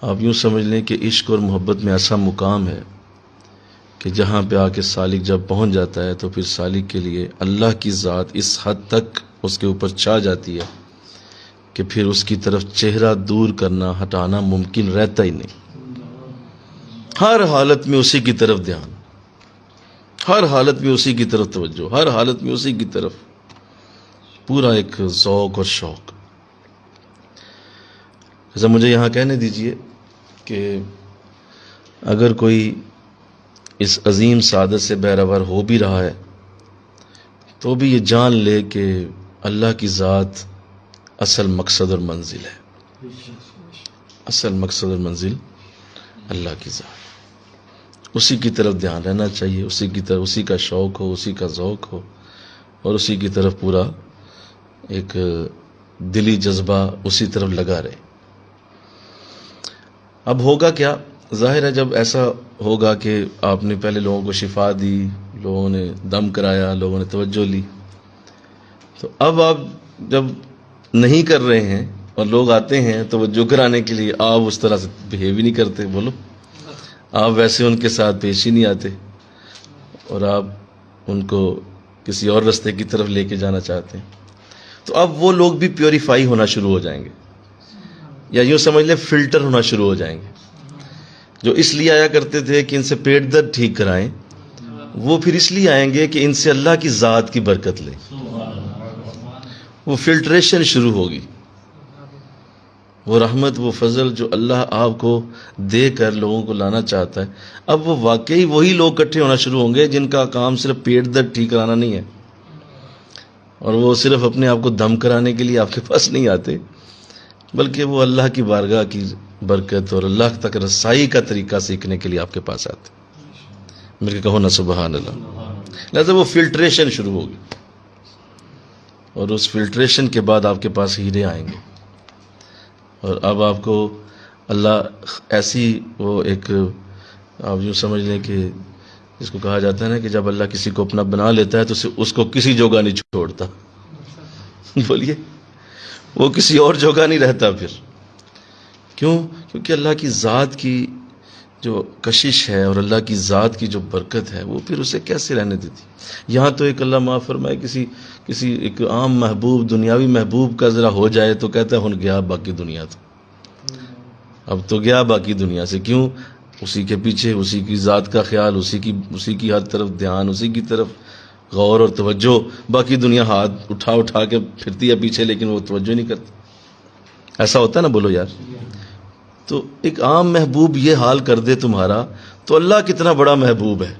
آپ یوں سمجھ لیں کہ عشق اور محبت میں ایسا مقام ہے کہ جہاں پہ آ کے سالک جب پہنچ جاتا ہے تو پھر سالک کے لیے اللہ کی ذات اس حد تک اس کے اوپر چھا جاتی ہے کہ پھر اس کی طرف چہرہ دور کرنا، ہٹانا ممکن رہتا ہی نہیں۔ ہر حالت میں اسی کی طرف دھیان، ہر حالت میں اسی کی طرف توجہ، ہر حالت میں اسی کی طرف پورا ایک ذوق اور شوق۔ جیسا مجھے یہاں کہنے دیجئے کہ اگر کوئی اس عظیم سعادت سے بہرور ہو بھی رہا ہے تو بھی یہ جان لے کہ اللہ کی ذات اصل مقصد اور منزل ہے، اصل مقصد اور منزل اللہ کی ذات، اسی کی طرف دھیان رہنا چاہیے، اسی کی طرف، اسی کا شوق ہو، اسی کا ذوق ہو، اور اسی کی طرف پورا ایک دلی جذبہ اسی طرف لگا رہے۔ اب ہوگا کیا؟ ظاہر ہے جب ایسا ہوگا کہ آپ نے پہلے لوگوں کو شفا دی، لوگوں نے دم کرایا، لوگوں نے توجہ لی، تو اب آپ جب نہیں کر رہے ہیں اور لوگ آتے ہیں توجہ کرانے کے لیے، آپ اس طرح سے بہیو ہی نہیں کرتے، بولو آپ ویسے ان کے ساتھ پیش ہی نہیں آتے، اور آپ ان کو کسی اور راستے کی طرف لے کے جانا چاہتے ہیں، تو اب وہ لوگ بھی پیوریفائی ہونا شروع ہو جائیں گے، یا یوں سمجھ لیں فلٹر ہونا شروع ہو جائیں گے۔ جو اس لیے آیا کرتے تھے کہ ان سے پیٹ درد ٹھیک کرائیں، وہ پھر اس لیے آئیں گے کہ ان سے اللہ کی ذات کی برکت لیں، وہ فلٹریشن شروع ہوگی، وہ رحمت، وہ فضل جو اللہ آپ کو دے کر لوگوں کو لانا چاہتا ہے، اب وہ واقعی وہی لوگ اکٹھے ہونا شروع ہوں گے جن کا کام صرف پیٹ درد ٹھیک کرانا نہیں ہے، اور وہ صرف اپنے آپ کو دم کرانے کے لیے آپ کے پاس نہیں آتے، بلکہ وہ اللہ کی بارگاہ کی برکت اور اللہ تک رسائی کا طریقہ سیکھنے کے لیے آپ کے پاس آتے۔ میرے کہو نا سبحان اللہ۔ لہذا وہ فلٹریشن شروع ہوگی، اور اس فلٹریشن کے بعد آپ کے پاس ہیرے آئیں گے، اور اب آپ کو اللہ ایسی وہ ایک، آپ یوں سمجھ لیں کہ جس کو کہا جاتا ہے نا کہ جب اللہ کسی کو اپنا بنا لیتا ہے تو اس کو کسی جگہ نہیں چھوڑتا، بولیے وہ کسی اور جگہ نہیں رہتا پھر، کیوں؟ کیونکہ اللہ کی ذات کی جو کشش ہے اور اللہ کی ذات کی جو برکت ہے وہ پھر اسے کیسے رہنے دیتی۔ یہاں تو ایک اللہ معاف فرمائے کسی ایک عام محبوب، دنیاوی محبوب کا ذرا ہو جائے تو کہتا ہے ہن گیا باقی دنیا، تو اب تو گیا باقی دنیا سے، کیوں؟ اسی کے پیچھے اسی کی ذات کا خیال، اسی کی ہر طرف دھیان، اسی کی طرف غور اور توجہ، باقی دنیا ہاتھ اٹھا کے پھرتی ہے پیچھے لیکن وہ توجہ نہیں کرتی۔ ایسا ہوتا ہے نا، بولو یار۔ تو ایک عام محبوب یہ حال کر دے تمہارا تو اللہ کتنا بڑا محبوب ہے،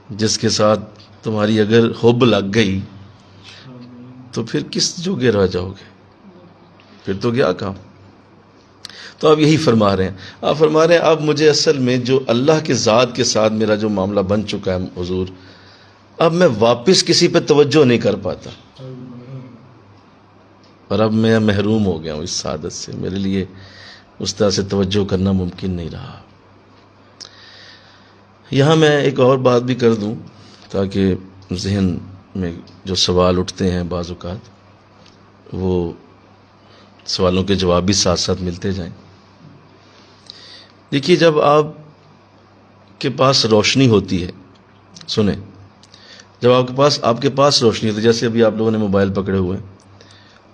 جس کے ساتھ تمہاری اگر حب لگ گئی تو پھر کس جوگے رہ جاؤ گے، پھر تو گیا کام۔ تو آپ یہی فرما رہے ہیں، آپ فرما رہے ہیں اب مجھے اصل میں جو اللہ کے ذات کے ساتھ میرا جو معاملہ بن چکا ہے حضور، اب میں واپس کسی پہ توجہ نہیں کر پاتا، اور اب میں محروم ہو گیا ہوں اس سعادت سے، میرے لیے اس طرح سے توجہ کرنا ممکن نہیں رہا۔ یہاں میں ایک اور بات بھی کر دوں تاکہ ذہن میں جو سوال اٹھتے ہیں بعض اوقات وہ سوالوں کے جواب بھی ساتھ ساتھ ملتے جائیں۔ دیکھیے جب آپ کے پاس روشنی ہوتی ہے، سنیں، جب آپ کے پاس روشنی ہوتی ہے، جیسے ابھی آپ لوگوں نے موبائل پکڑے ہوئے ہیں،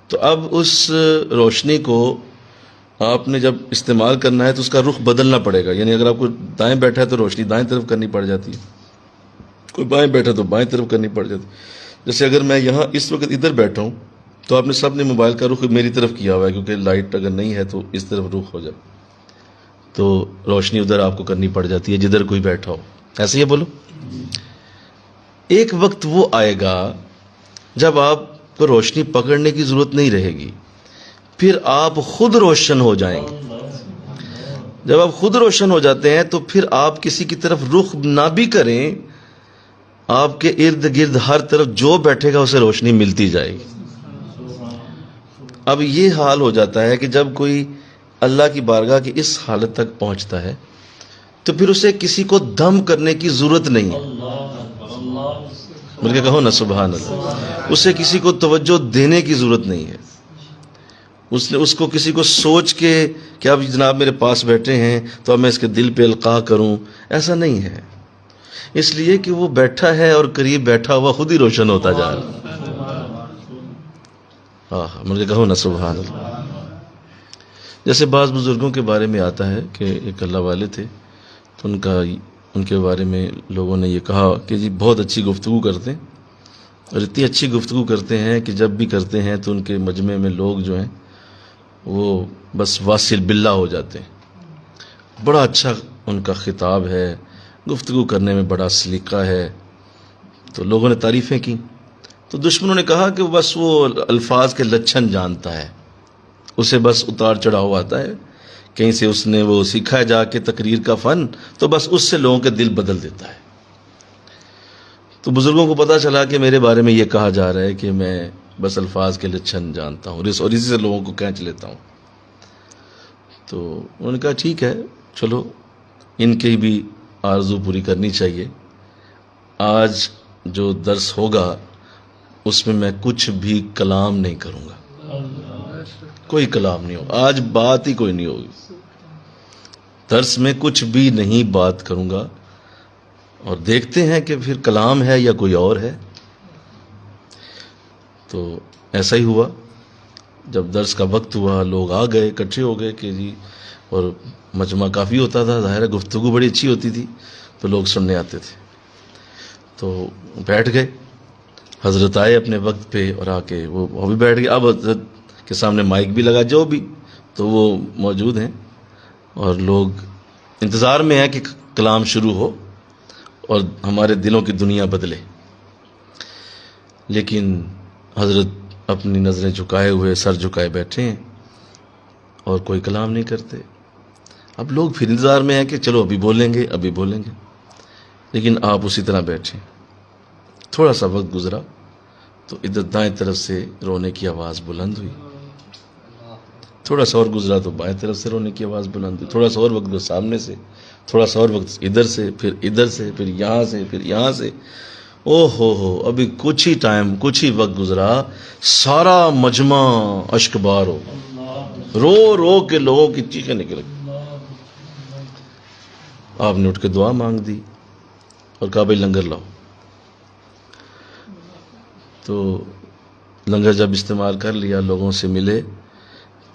تو اب اس روشنی کو آپ نے جب استعمال کرنا ہے تو اس کا رخ بدلنا پڑے گا، یعنی اگر آپ کو دائیں بیٹھا ہے تو روشنی دائیں طرف کرنی پڑ جاتی ہے، کوئی بائیں بیٹھا تو بائیں طرف کرنی پڑ جاتی. جیسے اگر میں یہاں اس وقت ادھر بیٹھا ہوں تو آپ نے سب نے موبائل کا رخ میری طرف کیا ہوا ہے، کیونکہ لائٹ اگر نہیں ہے تو اس طرف رخ ہو جائے تو روشنی ادھر آپ کو کرنی پڑ جاتی ہے جدھر کوئی بیٹھا ہو. ایسے ہی بولو. ایک وقت وہ آئے گا جب آپ کو روشنی پکڑنے کی ضرورت نہیں رہے گی، پھر آپ خود روشن ہو جائیں گے. جب آپ خود روشن ہو جاتے ہیں تو پھر آپ کسی کی طرف رخ نہ بھی کریں، آپ کے ارد گرد ہر طرف جو بیٹھے گا اسے روشنی ملتی جائے گی. اب یہ حال ہو جاتا ہے کہ جب کوئی اللہ کی بارگاہ کی اس حالت تک پہنچتا ہے تو پھر اسے کسی کو دم کرنے کی ضرورت نہیں ہے. بلکہ کہو نا سبحان اللہ. اسے کسی کو توجہ دینے کی ضرورت نہیں ہے. اس کو کسی کو سوچ کے کہ اب جناب میرے پاس بیٹھے ہیں تو اب میں اس کے دل پہ القاء کروں، ایسا نہیں ہے. اس لیے کہ وہ بیٹھا ہے اور قریب بیٹھا ہوا خود ہی روشن ہوتا جا رہا. مجھے کہو نا سبحان اللہ. جیسے بعض بزرگوں کے بارے میں آتا ہے کہ ایک اللہ والے تھے تو ان کے بارے میں لوگوں نے یہ کہا کہ جی بہت اچھی گفتگو کرتے ہیں، اور اتنی اچھی گفتگو کرتے ہیں کہ جب بھی کرتے ہیں تو ان کے مجمع میں لوگ جو ہیں وہ بس واصل باللہ ہو جاتے ہیں. بڑا اچھا ان کا خطاب ہے، گفتگو کرنے میں بڑا سلیقہ ہے. تو لوگوں نے تعریفیں کی تو دشمنوں نے کہا کہ بس وہ الفاظ کے لچھن جانتا ہے، اسے بس اتار چڑھاؤ آتا ہے، کہیں سے اس نے وہ سیکھا جا کے تقریر کا فن، تو بس اس سے لوگوں کے دل بدل دیتا ہے. تو بزرگوں کو پتا چلا کہ میرے بارے میں یہ کہا جا رہا ہے کہ میں بس الفاظ کے لچھن جانتا ہوں اور اسی سے لوگوں کو کھینچ لیتا ہوں. تو انہوں نے کہا ٹھیک ہے، چلو ان کی بھی آرزو پوری کرنی چاہیے. آج جو درس ہوگا اس میں کچھ بھی کلام نہیں کروں گا، کوئی کلام نہیں ہوگا. آج بات ہی کوئی نہیں ہوگی، درس میں کچھ بھی نہیں بات کروں گا، اور دیکھتے ہیں کہ پھر کلام ہے یا کوئی اور ہے. تو ایسا ہی ہوا. جب درس کا وقت ہوا لوگ آ گئے، اکٹھے ہو گئے کہ جی، اور مجمع کافی ہوتا تھا، ظاہر ہے گفتگو بڑی اچھی ہوتی تھی تو لوگ سننے آتے تھے. تو بیٹھ گئے، حضرت آئے اپنے وقت پہ اور آ کے وہ بھی بیٹھ گئے. اب حضرت کے سامنے مائک بھی لگا، جو بھی تو وہ موجود ہیں اور لوگ انتظار میں ہیں کہ کلام شروع ہو اور ہمارے دلوں کی دنیا بدلے. لیکن حضرت اپنی نظریں جھکائے ہوئے، سر جھکائے بیٹھے ہیں اور کوئی کلام نہیں کرتے. اب لوگ پھر انتظار میں ہیں کہ چلو ابھی بولیں گے ابھی بولیں گے، لیکن آپ اسی طرح بیٹھے. تھوڑا سا وقت گزرا تو ادھر دائیں طرف سے رونے کی آواز بلند ہوئی. تھوڑا سا اور گزرا تو بائیں طرف سے رونے کی آواز بلند ہوئی. تھوڑا سا اور وقت سامنے سے، تھوڑا سا اور وقت ادھر سے، پھر ادھر سے، پھر یہاں سے، پھر یہاں سے. او ہو ابھی کچھ ہی ٹائم، کچھ ہی وقت گزرا، سارا مجمع اشک بار ہو، رو رو کے لوگوں کی چیخیں نکل گئی. آپ نے اٹھ کے دعا مانگ دی اور کہا بھائی لنگر لاؤ. تو لنگر جب استعمال کر لیا، لوگوں سے ملے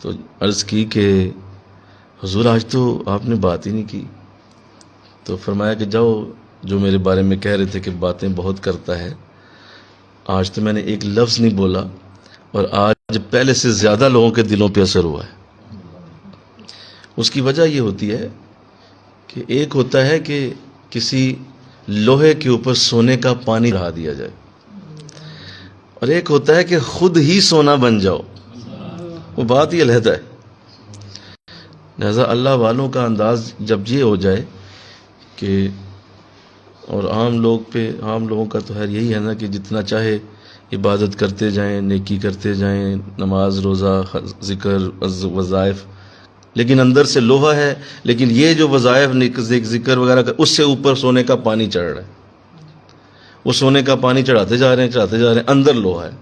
تو عرض کی کہ حضور آج تو آپ نے بات ہی نہیں کی. تو فرمایا کہ جاؤ، جو میرے بارے میں کہہ رہے تھے کہ باتیں بہت کرتا ہے، آج تو میں نے ایک لفظ نہیں بولا، اور آج پہلے سے زیادہ لوگوں کے دلوں پہ اثر ہوا ہے. اس کی وجہ یہ ہوتی ہے کہ ایک ہوتا ہے کہ کسی لوہے کے اوپر سونے کا پانی رہا دیا جائے، اور ایک ہوتا ہے کہ خود ہی سونا بن جاؤ. وہ بات ہی علیحدہ ہے. لہذا اللہ والوں کا انداز جب یہ ہو جائے کہ، اور عام لوگوں کا تو خیر یہی ہے نا کہ جتنا چاہے عبادت کرتے جائیں، نیکی کرتے جائیں، نماز روزہ ذکر وظائف، لیکن اندر سے لوہا ہے. لیکن یہ جو وظائف ذکر وغیرہ کا، اس سے اوپر سونے کا پانی چڑھ رہا ہے. وہ سونے کا پانی چڑھاتے جا رہے ہیں، اندر لوہا ہے.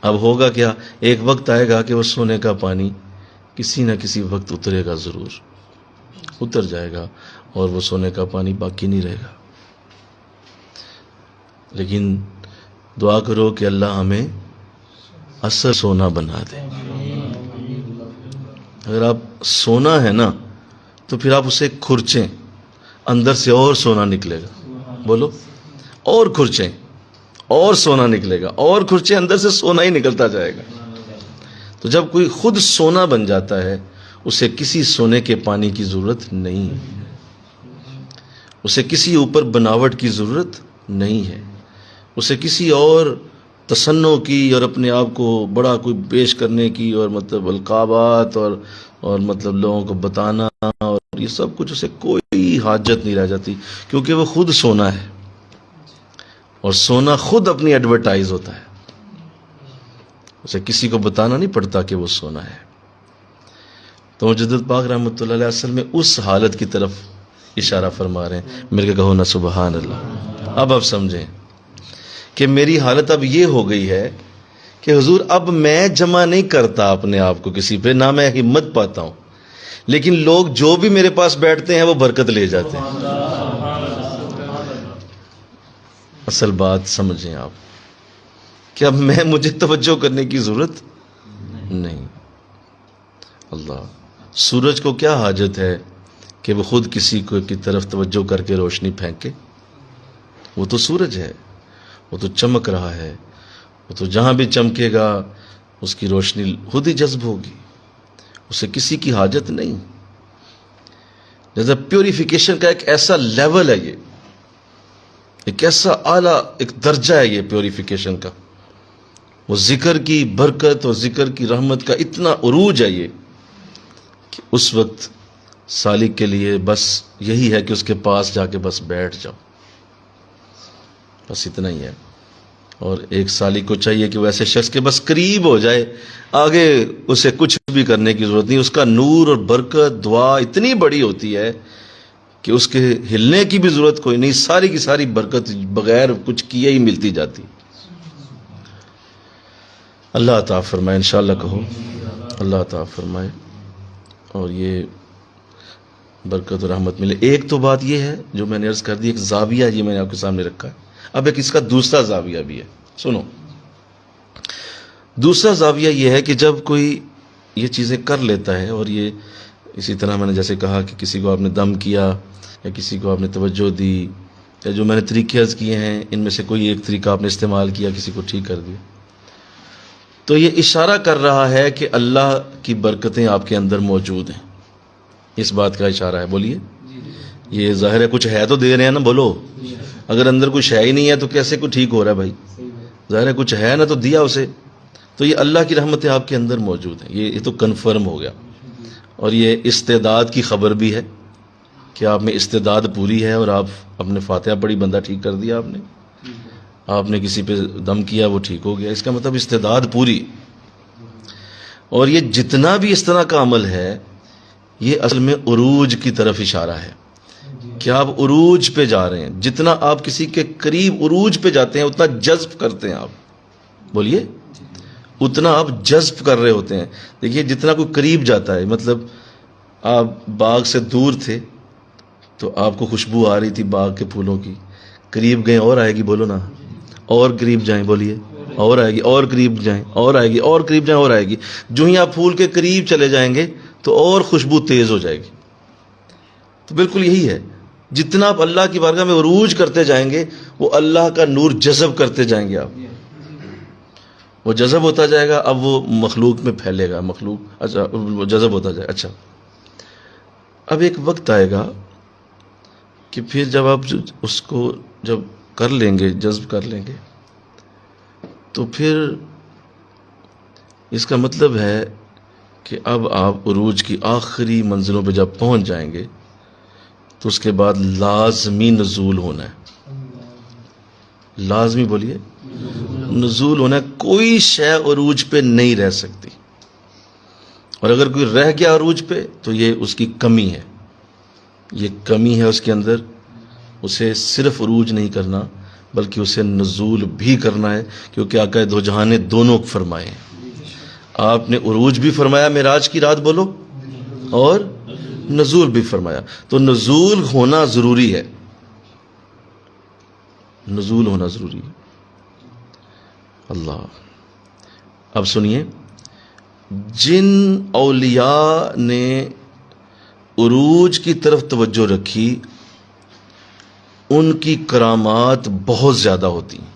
اب ہوگا کیا؟ ایک وقت آئے گا کہ وہ سونے کا پانی کسی نہ کسی وقت اترے گا، ضرور اتر جائے گا، اور وہ سونے کا پانی باقی نہیں رہے گا. لیکن دعا کرو کہ اللہ ہمیں اصل سونا بنا دے. اگر آپ سونا ہے نا تو پھر آپ اسے کھرچیں، اندر سے اور سونا نکلے گا. بولو، اور کھرچیں، اور سونا نکلے گا، اور کھرچیں، اندر سے سونا ہی نکلتا جائے گا۔ تو جب کوئی خود سونا بن جاتا ہے اسے کسی سونے کے پانی کی ضرورت نہیں، اسے کسی اوپر بناوٹ کی ضرورت نہیں ہے، اسے کسی اور تصنع کی اور اپنے آپ کو بڑا کوئی پیش کرنے کی اور مطلب القابات اور مطلب لوگوں کو بتانا اور یہ سب کچھ اسے کوئی حاجت نہیں رہ جاتی، کیونکہ وہ خود سونا ہے، اور سونا خود اپنی ایڈورٹائز ہوتا ہے، اسے کسی کو بتانا نہیں پڑتا کہ وہ سونا ہے۔ تو مجدد پاک رحمۃ اللہ علیہ اصل میں اس حالت کی طرف اشارہ فرما رہے ہیں۔ میرے کے کہو نا سبحان اللہ۔ اب آپ سمجھیں کہ میری حالت اب یہ ہو گئی ہے کہ حضور اب میں جمع نہیں کرتا اپنے آپ کو کسی پہ، نہ میں ہمت پاتا ہوں، لیکن لوگ جو بھی میرے پاس بیٹھتے ہیں وہ برکت لے جاتے ہیں۔ اصل بات سمجھیں آپ کہ اب مجھے توجہ کرنے کی ضرورت نہیں۔ اللہ، سورج کو کیا حاجت ہے کہ وہ خود کسی کو کی طرف توجہ کر کے روشنی پھینکے؟ وہ تو سورج ہے، وہ تو چمک رہا ہے، وہ تو جہاں بھی چمکے گا اس کی روشنی خود ہی جذب ہوگی، اسے کسی کی حاجت نہیں۔ جیسا پیوریفیکیشن کا ایک ایسا لیول ہے، یہ ایک ایسا اعلیٰ ایک درجہ ہے یہ پیوریفیکیشن کا، وہ ذکر کی برکت اور ذکر کی رحمت کا اتنا عروج ہے یہ کہ اس وقت سالک کے لیے بس یہی ہے کہ اس کے پاس جا کے بس بیٹھ جاؤ، بس اتنا ہی ہے۔ اور ایک سالک کو چاہیے کہ وہ ایسے شخص کے بس قریب ہو جائے، آگے اسے کچھ بھی کرنے کی ضرورت نہیں، اس کا نور اور برکت دعا اتنی بڑی ہوتی ہے کہ اس کے ہلنے کی بھی ضرورت کوئی نہیں، ساری کی ساری برکت بغیر کچھ کیے ہی ملتی جاتی۔ اللہ عطا فرمائے، انشاءاللہ کہو اللہ عطا فرمائے اور یہ برکت و رحمت ملے۔ ایک تو بات یہ ہے جو میں نے عرض کر دی، ایک زاویہ یہ میں نے آپ کے سامنے رکھا ہے۔ اب ایک اس کا دوسرا زاویہ بھی ہے، سنو۔ دوسرا زاویہ یہ ہے کہ جب کوئی یہ چیزیں کر لیتا ہے، اور یہ اسی طرح میں نے جیسے کہا کہ کسی کو آپ نے دم کیا یا کسی کو آپ نے توجہ دی، یا جو میں نے طریقے عرض کیے ہیں ان میں سے کوئی ایک طریقہ آپ نے استعمال کیا، کسی کو ٹھیک کر دیا، تو یہ اشارہ کر رہا ہے کہ اللہ کی برکتیں آپ کے اندر موجود ہیں، اس بات کا اشارہ ہے۔ بولیے، یہ ظاہر ہے کچھ ہے تو دے رہے ہیں نا، بولو۔ اگر اندر کچھ ہے ہی نہیں ہے تو کیسے کوئی ٹھیک ہو رہا ہے بھائی؟ ظاہر ہے کچھ ہے نا تو دیا اسے، تو یہ اللہ کی رحمتیں آپ کے اندر موجود ہیں، یہ تو کنفرم ہو گیا۔ اور یہ استعداد کی خبر بھی ہے کہ آپ میں استعداد پوری ہے، اور آپ اپنے فاتحہ پڑھی، بندہ ٹھیک کر دیا آپ نے کسی پہ دم کیا وہ ٹھیک ہو گیا، اس کا مطلب استعداد پوری۔ اور یہ جتنا بھی اس طرح کا عمل ہے یہ اصل میں عروج کی طرف اشارہ ہے کہ آپ عروج پہ جا رہے ہیں، جتنا آپ کسی کے قریب عروج پہ جاتے ہیں اتنا جذب کرتے ہیں آپ، بولیے، اتنا آپ جذب کر رہے ہوتے ہیں۔ دیکھیے جتنا کوئی قریب جاتا ہے، مطلب آپ باغ سے دور تھے تو آپ کو خوشبو آ رہی تھی باغ کے پھولوں کی، قریب گئے اور آئے گی، بولو نا، اور قریب جائیں، بولیے، اور آئے گی، اور قریب جائیں اور آئے گی، اور قریب جائیں اور آئے گی۔ جو ہی آپ پھول کے قریب چلے جائیں گے تو اور خوشبو تیز ہو جائے گی۔ تو بالکل یہی ہے، جتنا آپ اللہ کی بارگاہ میں عروج کرتے جائیں گے وہ اللہ کا نور جذب کرتے جائیں گے، آپ وہ جذب ہوتا جائے گا، اب وہ مخلوق میں پھیلے گا، مخلوق اچھا وہ جذب ہوتا جائے۔ اچھا اب ایک وقت آئے گا کہ پھر جب آپ اس کو جب کر لیں گے، جذب کر لیں گے، تو پھر اس کا مطلب ہے کہ اب آپ عروج کی آخری منزلوں پہ جب پہنچ جائیں گے تو اس کے بعد لازمی نزول ہونا ہے، لازمی بولیے، نزول ہونا ہے۔ کوئی شے عروج پہ نہیں رہ سکتی، اور اگر کوئی رہ گیا عروج پہ تو یہ اس کی کمی ہے، یہ کمی ہے اس کے اندر۔ اسے صرف عروج نہیں کرنا بلکہ اسے نزول بھی کرنا ہے، کیونکہ آقا دو جہاں نے دونوں فرمائے ہیں۔ آپ نے عروج بھی فرمایا معراج کی رات، بولو، اور نزول بھی فرمایا، تو نزول ہونا ضروری ہے، نزول ہونا ضروری ہے۔ اللہ، اب سنیے، جن اولیاء نے عروج کی طرف توجہ رکھی ان کی کرامات بہت زیادہ ہوتی ہیں.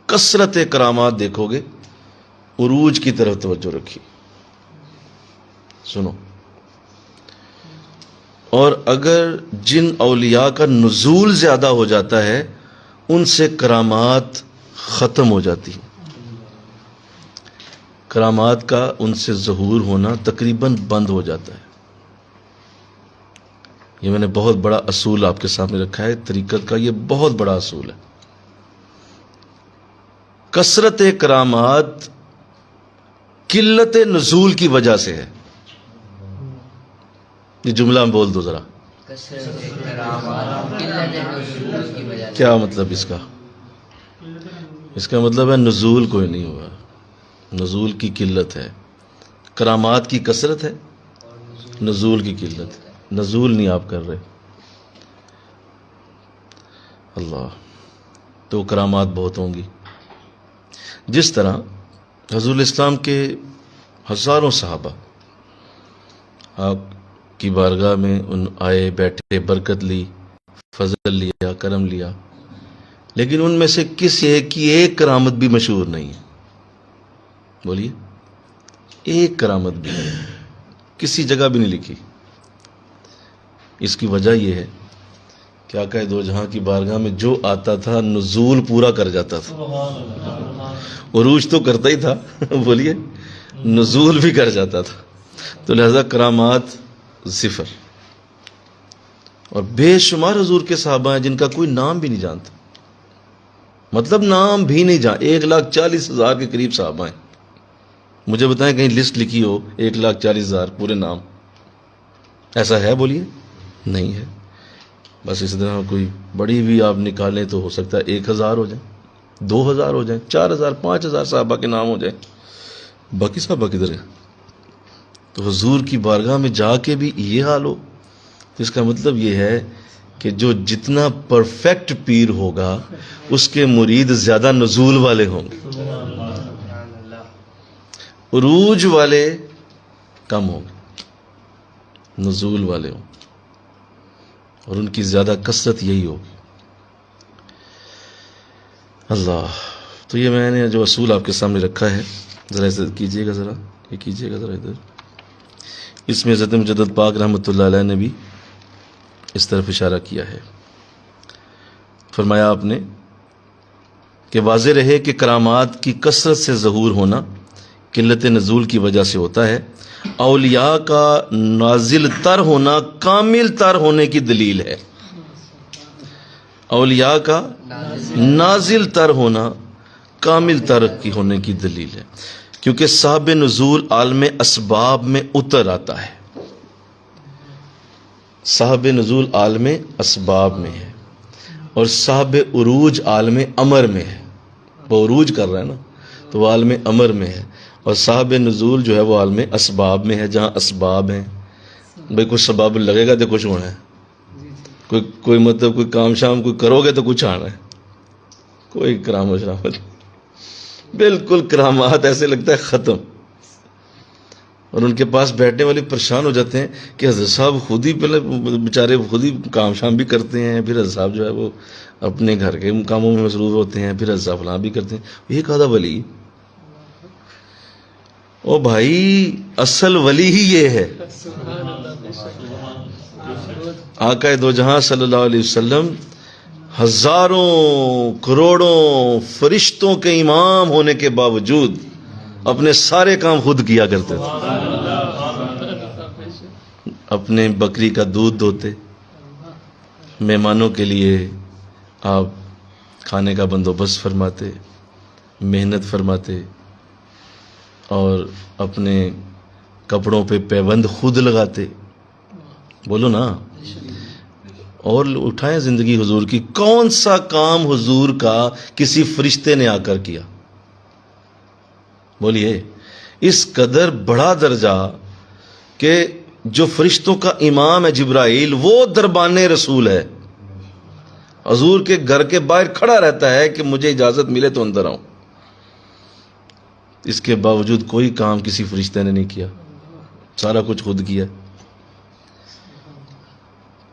کثرت کرامات دیکھو گے. عروج کی طرف توجہ رکھیے. سنو. اور اگر جن اولیاء کا نزول زیادہ ہو جاتا ہے ان سے کرامات ختم ہو جاتی ہیں. کرامات کا ان سے ظہور ہونا تقریباً بند ہو جاتا ہے. یہ میں نے بہت بڑا اصول آپ کے سامنے رکھا ہے. طریقت کا یہ بہت بڑا اصول ہے. کثرت کرامات قلت نزول کی وجہ سے ہے. یہ جملہ بول دو ذرا. کیا مطلب اس کا؟ اس کا مطلب ہے نزول کوئی نہیں ہوا. نزول کی قلت ہے. کرامات کی کثرت ہے, نزول کی قلت ہے. نزول نہیں آپ کر رہے. اللہ. تو کرامات بہت ہوں گی. جس طرح حضور اسلام کے ہزاروں صحابہ آپ کی بارگاہ میں ان آئے, بیٹھے, برکت لی, فضل لیا, کرم لیا, لیکن ان میں سے کسی ایک کی ایک کرامت بھی مشہور نہیں ہے. بولیے. ایک کرامت بھی نہیں, کسی جگہ بھی نہیں لکھی. اس کی وجہ یہ ہے کہ آقا دو جہاں کی بارگاہ میں جو آتا تھا نزول پورا کر جاتا تھا. عروج تو کرتا ہی تھا, بولیے, نزول بھی کر جاتا تھا. تو لہذا کرامات صفر. اور بے شمار حضور کے صحابہ ہیں جن کا کوئی نام بھی نہیں جانتا. مطلب نام بھی نہیں جان. 1,40,000 کے قریب صحابہ ہیں. مجھے بتائیں کہیں لسٹ لکھی ہو 1,40,000 پورے نام؟ ایسا ہے؟ بولیے. نہیں ہے. بس اس طرح کوئی بڑی بھی آپ نکالیں تو ہو سکتا ہے 1,000 ہو جائیں, 2,000 ہو جائیں, 4,000 5,000 صحابہ کے نام ہو جائیں. باقی صحابہ کدھر ہیں؟ تو حضور کی بارگاہ میں جا کے بھی یہ حال ہو تو اس کا مطلب یہ ہے کہ جو جتنا پرفیکٹ پیر ہوگا اس کے مرید زیادہ نزول والے ہوں گے, عروج والے کم ہوں گے, نزول والے ہوں, اور ان کی زیادہ کثرت یہی ہو. اللہ. تو یہ میں نے جو اصول آپ کے سامنے رکھا ہے ذرا اسے کیجیے گا, ذرا یہ کیجیے گا ذرا ادھر. اس میں حضرت مجدد پاک رحمۃ اللہ علیہ نے بھی اس طرف اشارہ کیا ہے. فرمایا آپ نے کہ واضح رہے کہ کرامات کی کثرت سے ظہور ہونا قلت نزول کی وجہ سے ہوتا ہے. اولیاء کا نازل تر ہونا کامل تر ہونے کی دلیل ہے. اولیاء کا نازل تر ہونا کامل تر کی ہونے کی دلیل ہے, کیونکہ صاحب نزول عالم اسباب میں اتر آتا ہے. صاحب نزول عالم اسباب میں ہے اور صاحب عروج عالم امر میں ہے. وہ عروج کر رہا ہے نا, تو وہ عالم امر میں ہے, اور صاحب نزول جو ہے وہ عالم اسباب میں ہے, جہاں اسباب ہیں. بھئی کچھ سبب لگے گا تو کچھ ہونا ہے. کوئی مطلب کوئی کام شام کوئی کرو گے تو کچھ آنا ہے. کوئی کرام و شرامت, بالکل کرامات ایسے لگتا ہے ختم. اور ان کے پاس بیٹھنے والے پریشان ہو جاتے ہیں کہ حضرت صاحب خود ہی پہلے بیچارے خود ہی کام شام بھی کرتے ہیں, پھر حضرت صاحب جو ہے وہ اپنے گھر کے کاموں میں مصروف ہوتے ہیں, پھر حضرت صاحب فلاں بھی کرتے ہیں. یہ کہا ولی, او بھائی اصل ولی ہی یہ ہے. آقا دو جہاں صلی اللہ علیہ وسلم ہزاروں کروڑوں فرشتوں کے امام ہونے کے باوجود اپنے سارے کام خود کیا کرتے تھے. اپنے بکری کا دودھ دوتے, مہمانوں کے لیے آپ کھانے کا بندوبست فرماتے, محنت فرماتے, اور اپنے کپڑوں پہ پیبند خود لگاتے. بولو نا. اور اٹھائیں زندگی حضور کی, کون سا کام حضور کا کسی فرشتے نے آ کر کیا؟ بولیے. اس قدر بڑا درجہ کہ جو فرشتوں کا امام ہے جبرائیل, وہ دربان رسول ہے. حضور کے گھر کے باہر کھڑا رہتا ہے کہ مجھے اجازت ملے تو اندر آؤں. اس کے باوجود کوئی کام کسی فرشتے نے نہیں کیا, سارا کچھ خود کیا.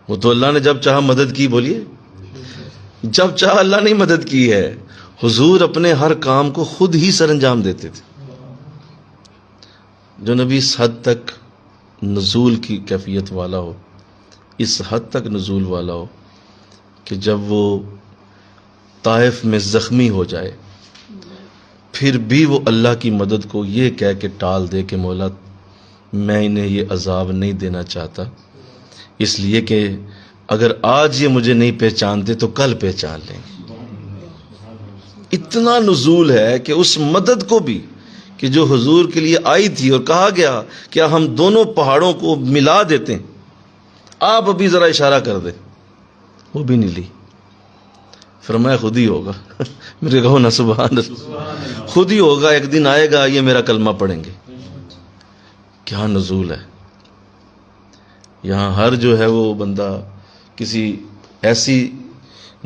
وہ تو اللہ نے جب چاہا مدد کی، بولیے جب چاہا اللہ نے مدد کی ہے. حضور اپنے ہر کام کو خود ہی سر انجام دیتے تھے. جو نبی اس حد تک نزول کی کیفیت والا ہو، اس حد تک نزول والا ہو کہ جب وہ طائف میں زخمی ہو جائے پھر بھی وہ اللہ کی مدد کو یہ کہہ کے ٹال دے کہ مولا میں انہیں یہ عذاب نہیں دینا چاہتا، اس لیے کہ اگر آج یہ مجھے نہیں پہچانتے تو کل پہچان لیں گے. اتنا نزول ہے کہ اس مدد کو بھی کہ جو حضور کے لیے آئی تھی اور کہا گیا کہ ہم دونوں پہاڑوں کو ملا دیتے ہیں، آپ ابھی ذرا اشارہ کر دیں، وہ بھی نہیں لی. فرمایا خود ہی ہوگا. میرے کہو نا سبحان اللہ. خود ہی ہوگا، ایک دن آئے گا یہ میرا کلمہ پڑھیں گے. کیا نزول ہے. یہاں ہر جو ہے وہ بندہ کسی ایسی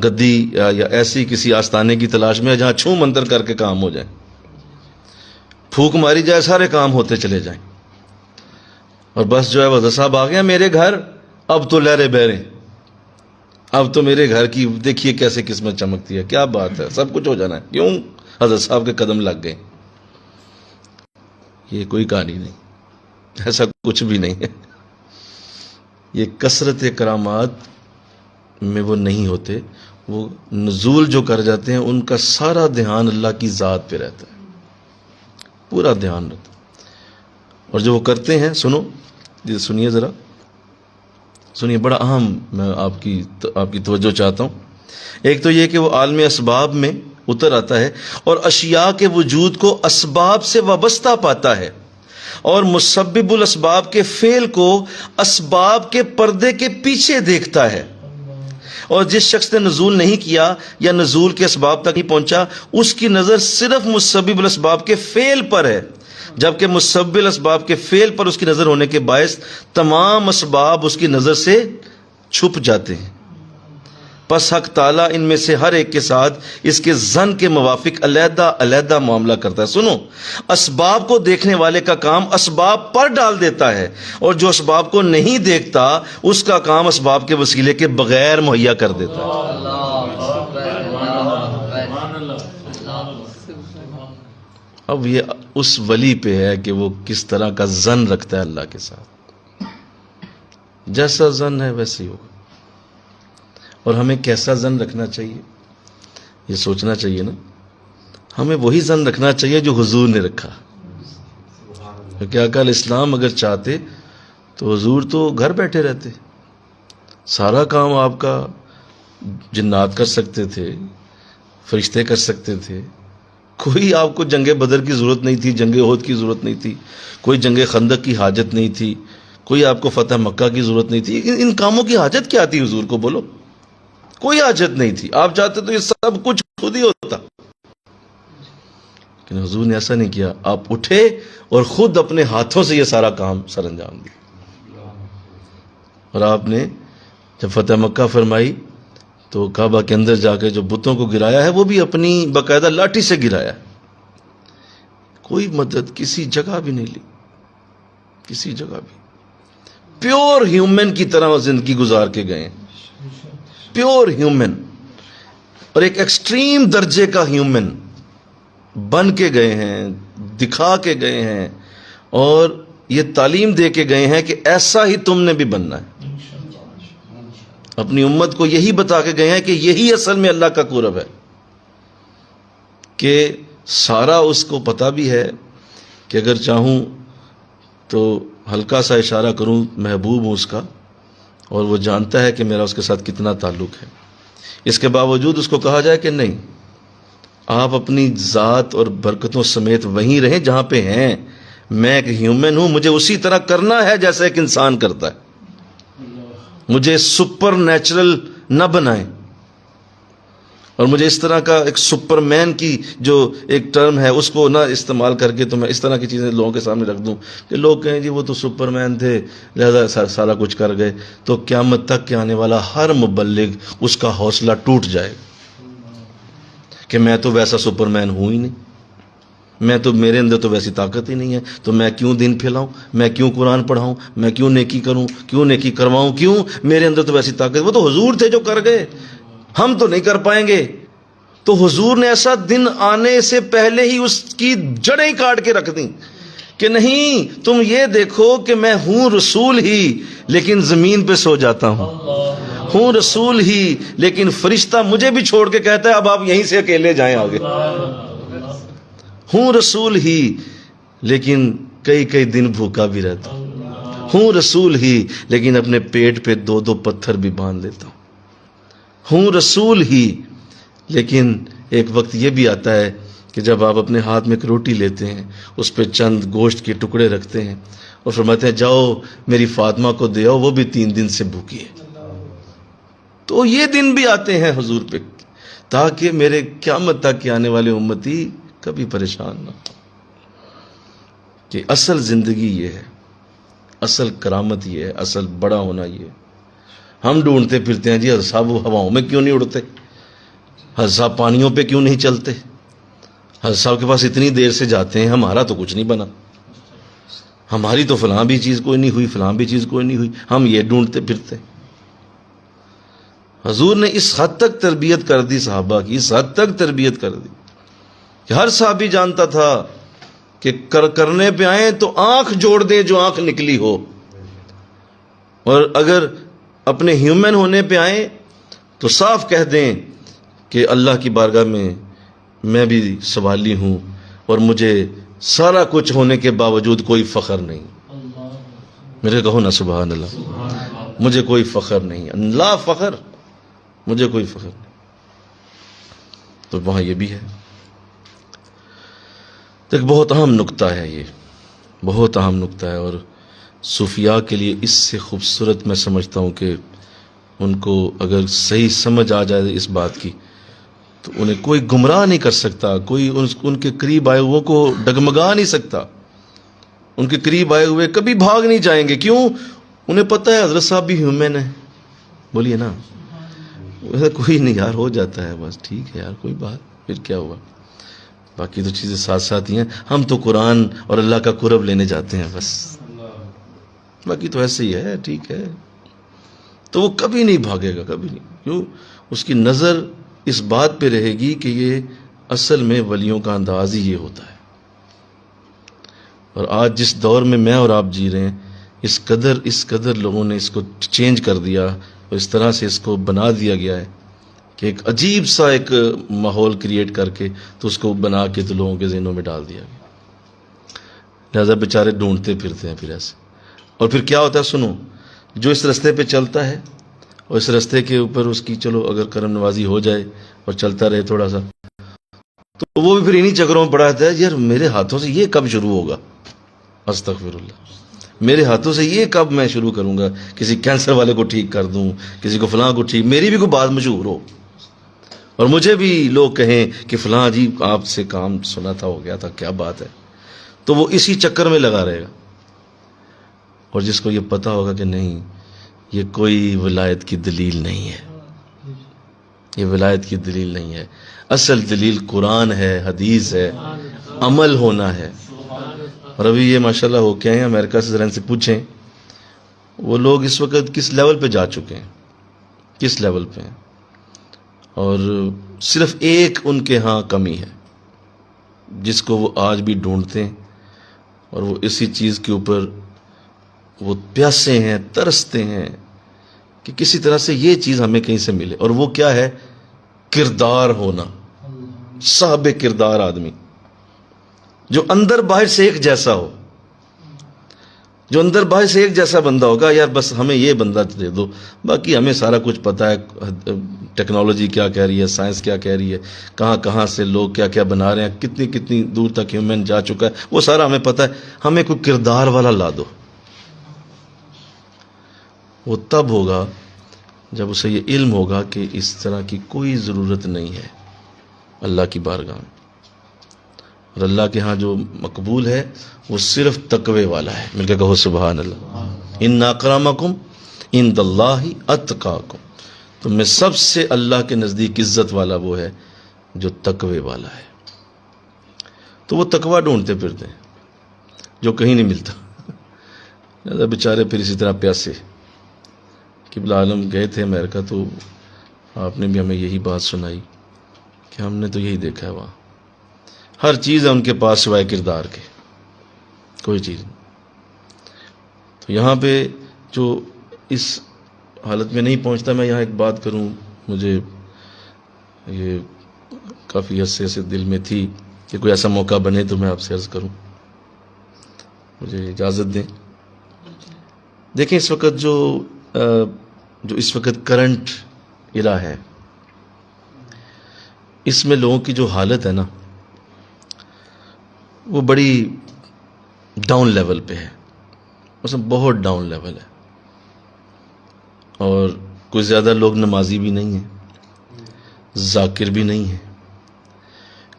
گدی یا ایسی کسی آستانے کی تلاش میں ہے جہاں چھو منتر کر کے کام ہو جائے، پھونک ماری جائے، سارے کام ہوتے چلے جائیں، اور بس جو ہے وہ صاحب آ گیا میرے گھر، اب تو لہریں بہ رہے، اب تو میرے گھر کی دیکھیے کیسے قسمت چمکتی ہے. کیا بات ہے، سب کچھ ہو جانا ہے. کیوں؟ حضرت صاحب کے قدم لگ گئے. یہ کوئی کہانی نہیں، ایسا کچھ بھی نہیں ہے. یہ کثرت کرامات میں وہ نہیں ہوتے، وہ نزول جو کر جاتے ہیں ان کا سارا دھیان اللہ کی ذات پہ رہتا ہے، پورا دھیان رہتا ہے. اور جو وہ کرتے ہیں، سنو یہ سنیے ذرا سنیے، بڑا اہم میں آپ کی توجہ چاہتا ہوں. ایک تو یہ کہ وہ عالم اسباب میں اتر آتا ہے اور اشیاء کے وجود کو اسباب سے وابستہ پاتا ہے، اور مسبب الاسباب کے فعل کو اسباب کے پردے کے پیچھے دیکھتا ہے. اور جس شخص نے نزول نہیں کیا یا نزول کے اسباب تک نہیں پہنچا، اس کی نظر صرف مسبب الاسباب کے فعل پر ہے، جبکہ مسبب الاسباب کے فعل پر اس کی نظر ہونے کے باعث تمام اسباب اس کی نظر سے چھپ جاتے ہیں. پس حق تعالیٰ ان میں سے ہر ایک کے ساتھ اس کے ظن کے موافق علیحدہ علیحدہ معاملہ کرتا ہے. سنو، اسباب کو دیکھنے والے کا کام اسباب پر ڈال دیتا ہے، اور جو اسباب کو نہیں دیکھتا اس کا کام اسباب کے وسیلے کے بغیر مہیا کر دیتا ہے. اب یہ اس ولی پہ ہے کہ وہ کس طرح کا ظن رکھتا ہے اللہ کے ساتھ. جیسا ظن ہے ویسے ہی ہوگا. اور ہمیں کیسا ظن رکھنا چاہیے، یہ سوچنا چاہیے نا. ہمیں وہی ظن رکھنا چاہیے جو حضور نے رکھا. کیونکہ آقا علیہ السلام اگر چاہتے تو حضور تو گھر بیٹھے رہتے، سارا کام آپ کا جنات کر سکتے تھے، فرشتے کر سکتے تھے. کوئی آپ کو جنگ بدر کی ضرورت نہیں تھی، جنگ احد کی ضرورت نہیں تھی، کوئی جنگ خندق کی حاجت نہیں تھی، کوئی آپ کو فتح مکہ کی ضرورت نہیں تھی. ان کاموں کی حاجت کیا تھی حضور کو؟ بولو، کوئی حاجت نہیں تھی. آپ چاہتے تو یہ سب کچھ خود ہی ہوتا، لیکن حضور نے ایسا نہیں کیا. آپ اٹھے اور خود اپنے ہاتھوں سے یہ سارا کام سر انجام دیا. اور آپ نے جب فتح مکہ فرمائی تو کعبہ کے اندر جا کے جو بتوں کو گرایا ہے وہ بھی اپنی باقاعدہ لاٹھی سے گرایا. کوئی مدد کسی جگہ بھی نہیں لی، کسی جگہ بھی. پیور ہیومن کی طرح وہ زندگی گزار کے گئے، پیور ہیومن، اور ایک ایکسٹریم درجے کا ہیومن بن کے گئے ہیں، دکھا کے گئے ہیں، اور یہ تعلیم دے کے گئے ہیں کہ ایسا ہی تم نے بھی بننا ہے. اپنی امت کو یہی بتا کے گئے ہیں کہ یہی اصل میں اللہ کا قرب ہے، کہ سارا اس کو پتہ بھی ہے کہ اگر چاہوں تو ہلکا سا اشارہ کروں محبوب ہوں اس کا، اور وہ جانتا ہے کہ میرا اس کے ساتھ کتنا تعلق ہے. اس کے باوجود اس کو کہا جائے کہ نہیں، آپ اپنی ذات اور برکتوں سمیت وہیں رہیں جہاں پہ ہیں. میں ایک ہیومن ہوں، مجھے اسی طرح کرنا ہے جیسا ایک انسان کرتا ہے. مجھے سپر نیچرل نہ بنائیں، اور مجھے اس طرح کا ایک سپر مین کی جو ایک ٹرم ہے اس کو نہ استعمال کر کے تو میں اس طرح کی چیزیں لوگوں کے سامنے رکھ دوں کہ لوگ کہیں جی وہ تو سپر مین تھے لہذا سارا کچھ کر گئے. تو قیامت تک کے آنے والا ہر مبلغ اس کا حوصلہ ٹوٹ جائے کہ میں تو ویسا سپر مین ہوں ہی نہیں. میں تو میرے اندر تو ویسی طاقت ہی نہیں ہے، تو میں کیوں دین پھیلاؤں، میں کیوں قرآن پڑھاؤں، میں کیوں نیکی کروں، کیوں نیکی کرواؤں، کیوں؟ میرے اندر تو ویسی طاقت، وہ تو حضور تھے جو کر گئے، ہم تو نہیں کر پائیں گے۔ تو حضور نے ایسا دن آنے سے پہلے ہی اس کی جڑیں کاٹ کے رکھ دیں کہ نہیں، تم یہ دیکھو کہ میں ہوں رسول ہی لیکن زمین پہ سو جاتا ہوں رسول ہی لیکن فرشتہ مجھے بھی چھوڑ کے کہتا ہے اب آپ یہیں سے اکیلے جائیں آگے، ہوں رسول ہی لیکن کئی دن بھوکا بھی رہتا ہوں رسول ہی لیکن اپنے پیٹ پہ 2 پتھر بھی باندھ لیتا ہوں رسول ہی لیکن ایک وقت یہ بھی آتا ہے کہ جب آپ اپنے ہاتھ میں ایک روٹی لیتے ہیں، اس پہ چند گوشت کے ٹکڑے رکھتے ہیں اور فرماتے ہیں جاؤ میری فاطمہ کو دے آؤ، وہ بھی 3 دن سے بھوکی ہے۔ تو یہ دن بھی آتے ہیں حضور پہ تاکہ میرے قیامت تک کے آنے والے امتی کبھی پریشان نہ ہو، کہ اصل زندگی یہ ہے، اصل کرامت یہ ہے، اصل بڑا ہونا یہ ہے۔ ہم ڈھونڈتے پھرتے ہیں جی حضرت صاحب وہ ہواؤں میں کیوں نہیں اڑتے، حضرت صاحب پانیوں پہ کیوں نہیں چلتے، حضرت صاحب کے پاس اتنی دیر سے جاتے ہیں، ہمارا تو کچھ نہیں بنا، ہماری تو فلاں بھی چیز کوئی نہیں ہوئی، فلاں بھی چیز کوئی نہیں ہوئی، ہم یہ ڈھونڈتے پھرتے۔ حضور نے اس حد تک تربیت کر دی صحابہ کی، اس حد تک تربیت کر دی کہ ہر صحابی جانتا تھا کہ کرنے پہ آئیں تو آنکھ جوڑ دیں جو آنکھ نکلی ہو، اور اگر اپنے ہیومن ہونے پہ آئیں تو صاف کہہ دیں کہ اللہ کی بارگاہ میں بھی سوالی ہوں اور مجھے سارا کچھ ہونے کے باوجود کوئی فخر نہیں۔ میرے کہو نا سبحان اللہ، مجھے کوئی فخر نہیں، لا فخر، مجھے کوئی فخر نہیں۔ تو وہاں یہ بھی ہے، تو ایک بہت اہم نکتہ ہے، یہ بہت اہم نکتہ ہے، اور صوفیاء کے لیے اس سے خوبصورت میں سمجھتا ہوں کہ ان کو اگر صحیح سمجھ آ جائے اس بات کی تو انہیں کوئی گمراہ نہیں کر سکتا، کوئی ان کے قریب آئے ہوئے کو ڈگمگا نہیں سکتا، ان کے قریب آئے ہوئے کبھی بھاگ نہیں جائیں گے۔ کیوں؟ انہیں پتہ ہے حضرت صاحب بھی ہیومن ہے، بولیے نا، کوئی نہیں یار، ہو جاتا ہے، بس ٹھیک ہے یار، کوئی بات، پھر کیا ہوا، باقی تو چیزیں ساتھ ساتھ ہی ہیں، ہم تو قرآن اور اللہ کا قرب لینے جاتے ہیں بس، باقی تو ایسے ہی ہے، ٹھیک ہے۔ تو وہ کبھی نہیں بھاگے گا، کبھی نہیں۔ کیوں؟ اس کی نظر اس بات پہ رہے گی کہ یہ اصل میں ولیوں کا انداز ہی یہ ہوتا ہے۔ اور آج جس دور میں اور آپ جی رہے ہیں، اس قدر لوگوں نے اس کو چینج کر دیا اور اس طرح سے اس کو بنا دیا گیا ہے کہ ایک عجیب سا ایک ماحول کریٹ کر کے تو اس کو بنا کے تو لوگوں کے ذہنوں میں ڈال دیا گیا، لہذا بیچارے ڈھونڈتے پھرتے ہیں پھر ایسے۔ اور پھر کیا ہوتا ہے، سنو، جو اس رستے پہ چلتا ہے اور اس رستے کے اوپر اس کی چلو اگر کرم نوازی ہو جائے اور چلتا رہے تھوڑا سا، تو وہ بھی پھر انہی چکروں میں پڑا رہتا ہے، یار میرے ہاتھوں سے یہ کب شروع ہوگا، استغفر اللہ، میرے ہاتھوں سے یہ کب میں شروع کروں گا، کسی کینسر والے کو ٹھیک کر دوں، کسی کو فلاں کو ٹھیک، میری بھی کوئی بات مشہور ہو اور مجھے بھی لوگ کہیں کہ فلاں جی آپ سے کام سنا تھا، ہو گیا تھا، کیا بات ہے، تو وہ اسی چکر میں لگا رہے گا۔ اور جس کو یہ پتا ہوگا کہ نہیں، یہ کوئی ولایت کی دلیل نہیں ہے، یہ ولایت کی دلیل نہیں ہے، اصل دلیل قرآن ہے، حدیث ہے، عمل ہونا ہے۔ اور ابھی یہ ماشاءاللہ ہو کے ہیں امریکہ سے، ذرا ان سے پوچھیں وہ لوگ اس وقت کس لیول پہ جا چکے ہیں، کس لیول پہ ہیں، اور صرف ایک ان کے ہاں کمی ہے جس کو وہ آج بھی ڈھونڈتے ہیں، اور وہ اسی چیز کے اوپر وہ پیاسے ہیں، ترستے ہیں کہ کسی طرح سے یہ چیز ہمیں کہیں سے ملے، اور وہ کیا ہے؟ کردار ہونا، صاحب کردار آدمی جو اندر باہر سے ایک جیسا ہو، جو اندر باہر سے ایک جیسا بندہ ہوگا، یار بس ہمیں یہ بندہ دے دو، باقی ہمیں سارا کچھ پتہ ہے، ٹیکنالوجی کیا کہہ رہی ہے، سائنس کیا کہہ رہی ہے، کہاں کہاں سے لوگ کیا کیا بنا رہے ہیں، کتنی کتنی دور تک ہیومن جا چکا ہے، وہ سارا ہمیں پتہ ہے، ہمیں کوئی کردار والا لا دو۔ وہ تب ہوگا جب اسے یہ علم ہوگا کہ اس طرح کی کوئی ضرورت نہیں ہے اللہ کی بارگاہ میں، اور اللہ کے ہاں جو مقبول ہے وہ صرف تقوی والا ہے۔ مل کے کہو سبحان اللہ۔ ان اکرمکم عند اللہ اتقاکم، تم میں سب سے اللہ کے نزدیک عزت والا وہ ہے جو تقوی والا ہے۔ تو وہ تقویٰ ڈھونڈتے پھرتے ہیں جو کہیں نہیں ملتا. بیچارے پھر اسی طرح پیاسے. قبلہ عالم گئے تھے امریکہ تو آپ نے بھی ہمیں یہی بات سنائی کہ ہم نے تو یہی دیکھا ہے وہاں ہر چیز ہے ان کے پاس سوائے کردار کے، کوئی چیز نہیں. تو یہاں پہ جو اس حالت میں نہیں پہنچتا، میں یہاں ایک بات کروں، مجھے یہ کافی عرصے سے دل میں تھی کہ کوئی ایسا موقع بنے تو میں آپ سے عرض کروں، مجھے اجازت دیں. دیکھیں اس وقت جو اس وقت کرنٹ ایرا ہے، اس میں لوگوں کی جو حالت ہے نا وہ بڑی ڈاؤن لیول پہ ہے، مثلا بہت ڈاؤن لیول ہے. اور کوئی زیادہ لوگ نمازی بھی نہیں ہیں، ذاکر بھی نہیں ہیں،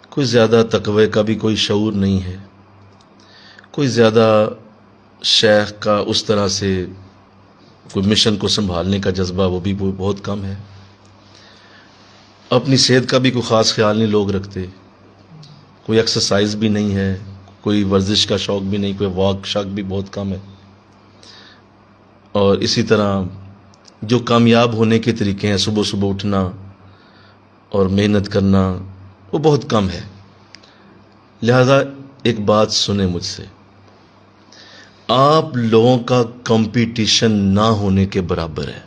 کوئی زیادہ تقوی کا بھی کوئی شعور نہیں ہے، کوئی زیادہ شیخ کا اس طرح سے کوئی مشن کو سنبھالنے کا جذبہ وہ بھی بہت کم ہے. اپنی صحت کا بھی کوئی خاص خیال نہیں لوگ رکھتے، کوئی ایکسرسائز بھی نہیں ہے، کوئی ورزش کا شوق بھی نہیں، کوئی واک شوق بھی بہت کم ہے. اور اسی طرح جو کامیاب ہونے کے طریقے ہیں، صبح صبح اٹھنا اور محنت کرنا، وہ بہت کم ہے. لہذا ایک بات سنیں مجھ سے، آپ لوگوں کا کمپٹیشن نہ ہونے کے برابر ہے.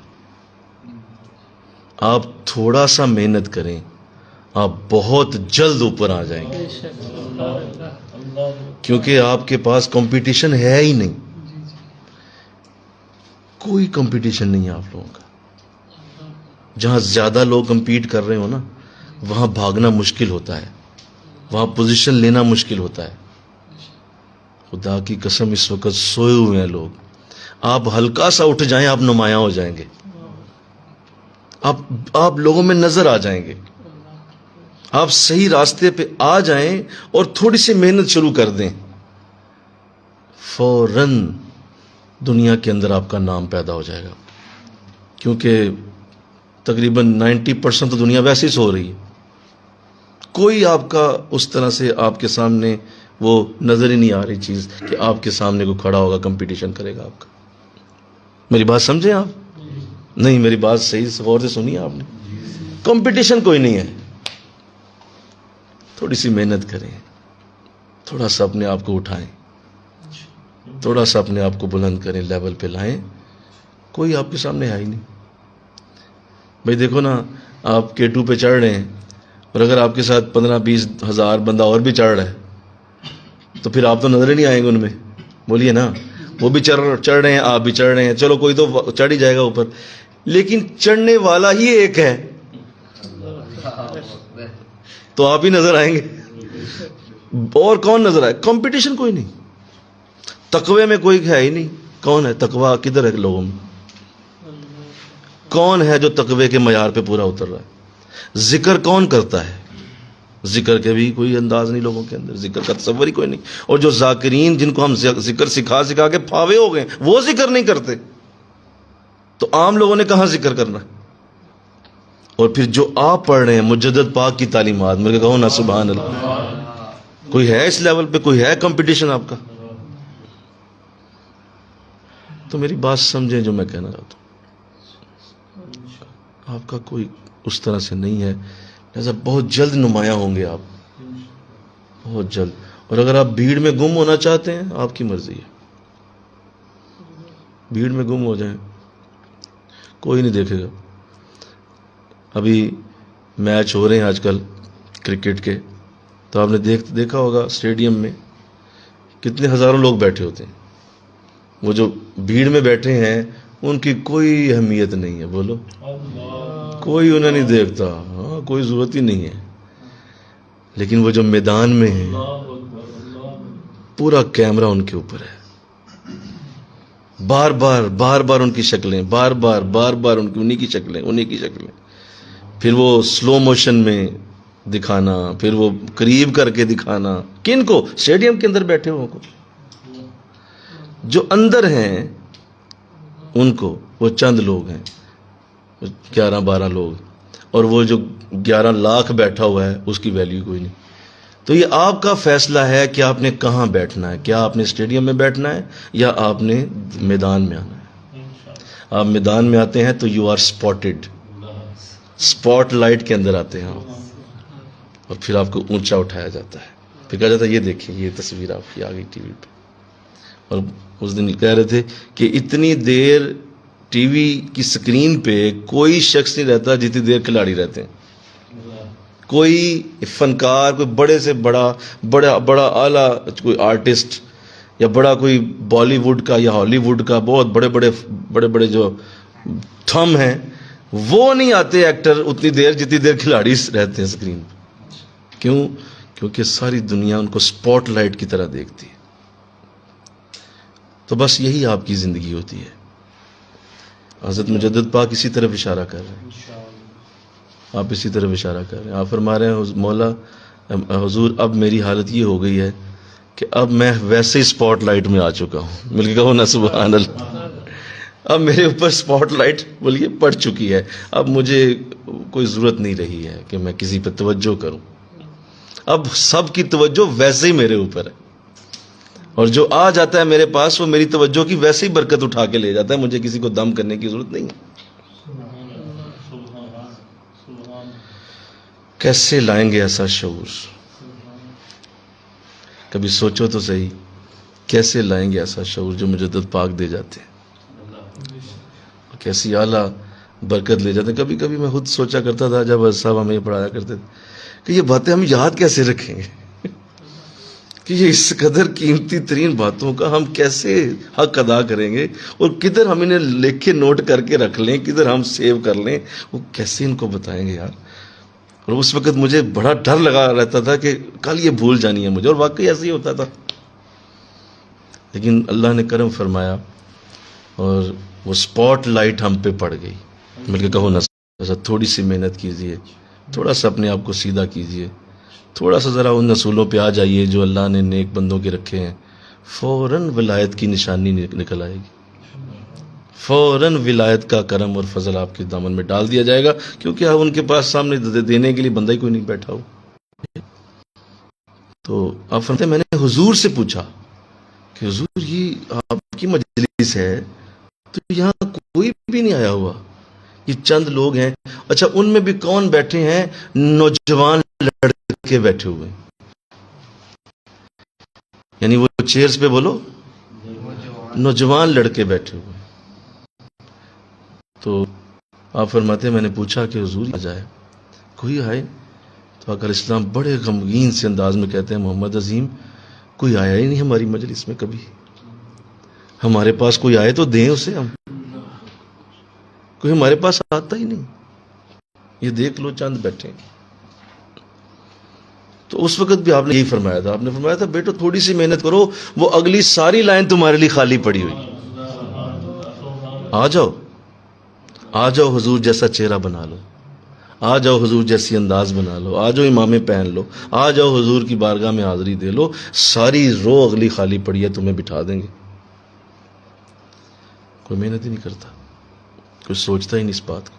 آپ تھوڑا سا محنت کریں، آپ بہت جلد اوپر آ جائیں گے، کیونکہ آپ کے پاس کمپٹیشن ہے ہی نہیں، کوئی کمپٹیشن نہیں ہے آپ لوگوں کا. جہاں زیادہ لوگ کمپیٹ کر رہے ہو نا، وہاں بھاگنا مشکل ہوتا ہے، وہاں پوزیشن لینا مشکل ہوتا ہے. خدا کی قسم اس وقت سوئے ہوئے ہیں لوگ، آپ ہلکا سا اٹھ جائیں آپ نمایاں ہو جائیں گے، آپ لوگوں میں نظر آ جائیں گے. آپ صحیح راستے پہ آ جائیں اور تھوڑی سی محنت شروع کر دیں، فوراً دنیا کے اندر آپ کا نام پیدا ہو جائے گا. کیونکہ تقریباً 90% تو دنیا ویسے ہی سو رہی ہے، کوئی آپ کا اس طرح سے آپ کے سامنے وہ نظر ہی نہیں آ رہی چیز کہ آپ کے سامنے کوئی کھڑا ہوگا کمپٹیشن کرے گا آپ کا. میری بات سمجھیں آپ؟ نہیں، میری بات صحیح سے غور سے سنی آپ نے. کمپٹیشن کوئی نہیں ہے. تھوڑی سی محنت کریں، تھوڑا سا اپنے آپ کو اٹھائیں، تھوڑا سا اپنے آپ کو بلند کریں، لیول پہ لائیں. کوئی آپ کے سامنے ہے ہی نہیں. بھئی دیکھو نا، آپ K2 پہ چڑھ رہے ہیں اور اگر آپ کے ساتھ 15-20 ہزار بندہ اور بھی چڑھ رہا ہے تو پھر آپ تو نظر ہی نہیں آئیں گے ان میں. بولیے نا، وہ بھی چڑھ رہے ہیں، آپ بھی چڑھ رہے ہیں، چلو کوئی تو چڑھ ہی جائے گا اوپر، لیکن چڑھنے والا ہی ایک ہے تو آپ ہی نظر آئیں گے. اور کون نظر آئے؟ کمپٹیشن کوئی نہیں. تقوی میں کوئی ہے ہی نہیں. کون ہے تقوی؟ کدھر ہے لوگوں میں؟ کون ہے جو تقوی کے معیار پہ پورا اتر رہا ہے؟ ذکر کون کرتا ہے؟ ذکر کے بھی کوئی انداز نہیں لوگوں کے اندر، ذکر کا تصور ہی کوئی نہیں. اور جو ذاکرین جن کو ہم ذکر سکھا کے پھاوے ہو گئے، وہ ذکر نہیں کرتے، تو عام لوگوں نے کہاں ذکر کرنا؟ اور پھر جو آپ پڑھ رہے ہیں مجدد پاک کی تعلیمات، میرے کہو نا سبحان اللہ. کوئی ہے اس لیول پہ؟ کوئی ہے کمپٹیشن آپ کا؟ تو میری بات سمجھیں جو میں کہنا چاہتا ہوں. آپ کا کوئی اس طرح سے نہیں ہے، لہذا بہت جلد نمایاں ہوں گے آپ، بہت جلد. اور اگر آپ بھیڑ میں گم ہونا چاہتے ہیں، آپ کی مرضی ہے، بھیڑ میں گم ہو جائیں، کوئی نہیں دیکھے گا. ابھی میچ ہو رہے ہیں آج کل کرکٹ کے، تو آپ نے دیکھا ہوگا اسٹیڈیم میں کتنے ہزاروں لوگ بیٹھے ہوتے ہیں. وہ جو بھیڑ میں بیٹھے ہیں ان کی کوئی اہمیت نہیں ہے. بولو، کوئی انہیں نہیں دیکھتا، ہاں کوئی ضرورت ہی نہیں ہے. لیکن وہ جو میدان میں ہیں، پورا کیمرہ ان کے اوپر ہے، بار بار ان کی شکلیں، بار بار انہی کی شکلیں، پھر وہ سلو موشن میں دکھانا، پھر وہ قریب کر کے دکھانا. کن کو؟ اسٹیڈیم کے اندر بیٹھے ہوئے کو. جو اندر ہیں ان کو، وہ چند لوگ ہیں، 11-12 لوگ، اور وہ جو 11 لاکھ بیٹھا ہوا ہے اس کی ویلیو کوئی نہیں. تو یہ آپ کا فیصلہ ہے کہ آپ نے کہاں بیٹھنا ہے. کیا آپ نے اسٹیڈیم میں بیٹھنا ہے یا آپ نے میدان میں آنا ہے. آپ میدان میں آتے ہیں تو you are spotted, spotlight کے اندر آتے ہیں اور پھر آپ کو اونچا اٹھایا جاتا ہے. پھر کہا جاتا ہے یہ دیکھیں یہ تصویر آپ کی آ گئی ٹی وی پہ. اور اس دن کہہ رہے تھے کہ اتنی دیر ٹی وی کی سکرین پہ کوئی شخص نہیں رہتا جتنی دیر کھلاڑی رہتے ہیں. کوئی فنکار، کوئی بڑے سے بڑا اعلیٰ کوئی آرٹسٹ یا بڑا کوئی بالی ووڈ کا یا ہالی ووڈ کا بہت بڑے جو تھم ہیں، وہ نہیں آتے ایکٹر اتنی دیر جتنی دیر کھلاڑی رہتے ہیں اسکرین پہ. کیوں؟ کیونکہ ساری دنیا ان کو اسپاٹ لائٹ کی طرح دیکھتی ہے. تو بس یہی آپ کی زندگی ہوتی ہے. حضرت مجدد پاک اسی طرف اشارہ کر رہے ہیں. آپ اسی طرف اشارہ کر رہے ہیں. آپ فرما رہے ہیں مولا حضور اب میری حالت یہ ہو گئی ہے کہ اب میں ویسے ہی اسپاٹ لائٹ میں آ چکا ہوں. مل کے کہو نا سبحان اللہ. اب میرے اوپر اسپاٹ لائٹ بولیے پڑ چکی ہے. اب مجھے کوئی ضرورت نہیں رہی ہے کہ میں کسی پہ توجہ کروں. اب سب کی توجہ ویسے ہی میرے اوپر ہے، اور جو آ جاتا ہے میرے پاس وہ میری توجہ کی ویسے ہی برکت اٹھا کے لے جاتا ہے. مجھے کسی کو دم کرنے کی ضرورت نہیں ہے. کیسے لائیں گے ایسا شعور؟ کبھی سوچو تو صحیح، کیسے لائیں گے ایسا شعور جو مجدد پاک دے جاتے ہیں. کیسی اعلیٰ برکت لے جاتے ہیں. کبھی کبھی میں خود سوچا کرتا تھا جب صاحب ہمیں پڑھایا کرتے تھے کہ یہ باتیں ہم یاد کیسے رکھیں گے کہ یہ اس قدر قیمتی ترین باتوں کا ہم کیسے حق ادا کریں گے، اور کدھر ہم انہیں لکھ کے نوٹ کر کے رکھ لیں، کدھر ہم سیو کر لیں، وہ کیسے ان کو بتائیں گے یار. اور اس وقت مجھے بڑا ڈر لگا رہتا تھا کہ کل یہ بھول جانی ہے مجھے، اور واقعی ایسے ہی ہوتا تھا. لیکن اللہ نے کرم فرمایا اور وہ اسپاٹ لائٹ ہم پہ پڑ گئی. مل کے کہو نا تھوڑی سی محنت کیجئے، تھوڑا سا اپنے آپ کو سیدھا کیجئے، تھوڑا سا ذرا ان اصولوں پہ آ جائیے جو اللہ نے نیک بندوں کے رکھے ہیں. فوراً ولایت کی نشانی نکل آئے گی. فوراً ولایت کا کرم اور فضل آپ کے دامن میں ڈال دیا جائے گا، کیونکہ اب ان کے پاس سامنے دینے کے لیے بندہ ہی کوئی نہیں بیٹھا ہو. تو آپ فرماتے ہیں میں نے حضور سے پوچھا کہ حضور یہ آپ کی مجلس ہے تو یہاں کوئی بھی نہیں آیا ہوا، یہ چند لوگ ہیں. اچھا ان میں بھی کون بیٹھے ہیں؟ نوجوان لڑکے بیٹھے ہوئے ہیں. یعنی وہ چیئرز پہ بولو نوجوان لڑکے بیٹھے ہوئے ہیں. تو آپ فرماتے ہیں میں نے پوچھا کہ حضور آ جائے، کوئی آئے؟ تو آقا اسلام بڑے غمگین سے انداز میں کہتے ہیں محمد عظیم کوئی آیا ہی نہیں ہماری مجلس میں کبھی. ہمارے پاس کوئی آئے تو دیں اسے، ہم کوئی ہمارے پاس آتا ہی نہیں. یہ دیکھ لو چند بیٹھے. تو اس وقت بھی آپ نے یہی فرمایا تھا. آپ نے فرمایا تھا بیٹو تھوڑی سی محنت کرو، وہ اگلی ساری لائن تمہارے لیے خالی پڑی ہوئی. آ جاؤ حضور جیسا چہرہ بنا لو، آ جاؤ حضور جیسی انداز بنا لو، آ جاؤ امامے پہن لو، آ جاؤ حضور کی بارگاہ میں حاضری دے لو. ساری رو اگلی خالی پڑی ہے، تمہیں بٹھا دیں گے. کوئی محنت ہی نہیں کرتا، کوئی سوچتا ہی نہیں اس بات کو.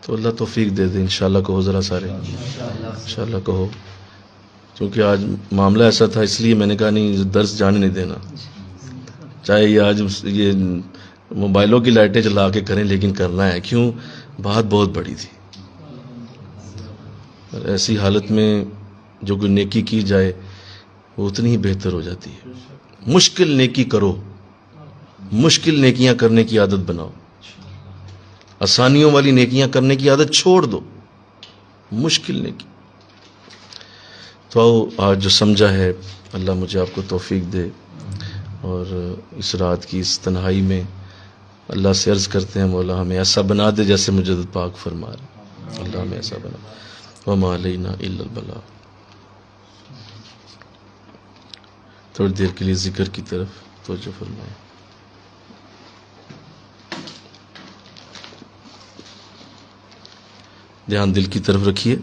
تو اللہ توفیق دے دے. انشاءاللہ کہو ذرا سارے انشاءاللہ کہو. کیونکہ آج معاملہ ایسا تھا اس لیے میں نے کہا نہیں درس جانے نہیں دینا، چاہے یہ آج یہ موبائلوں کی لائٹیں چلا کے کریں لیکن کرنا ہے. کیوں؟ بات بہت بڑی تھی. اور ایسی حالت میں جو کوئی نیکی کی جائے وہ اتنی ہی بہتر ہو جاتی ہے. مشکل نیکی کرو، مشکل نیکیاں کرنے کی عادت بناؤ. آسانیوں والی نیکیاں کرنے کی عادت چھوڑ دو، مشکل نیکی. تو آج جو سمجھا ہے اللہ مجھے آپ کو توفیق دے، اور اس رات کی اس تنہائی میں اللہ سے عرض کرتے ہیں مولا ہمیں ایسا بنا دے جیسے مجدد پاک فرما رہے. اللہ ہمیں ایسا بنا. وما علینا الا البلاغ. تھوڑی دیر کے لیے ذکر کی طرف توجہ فرمائیں. دھیان دل کی طرف رکھیے.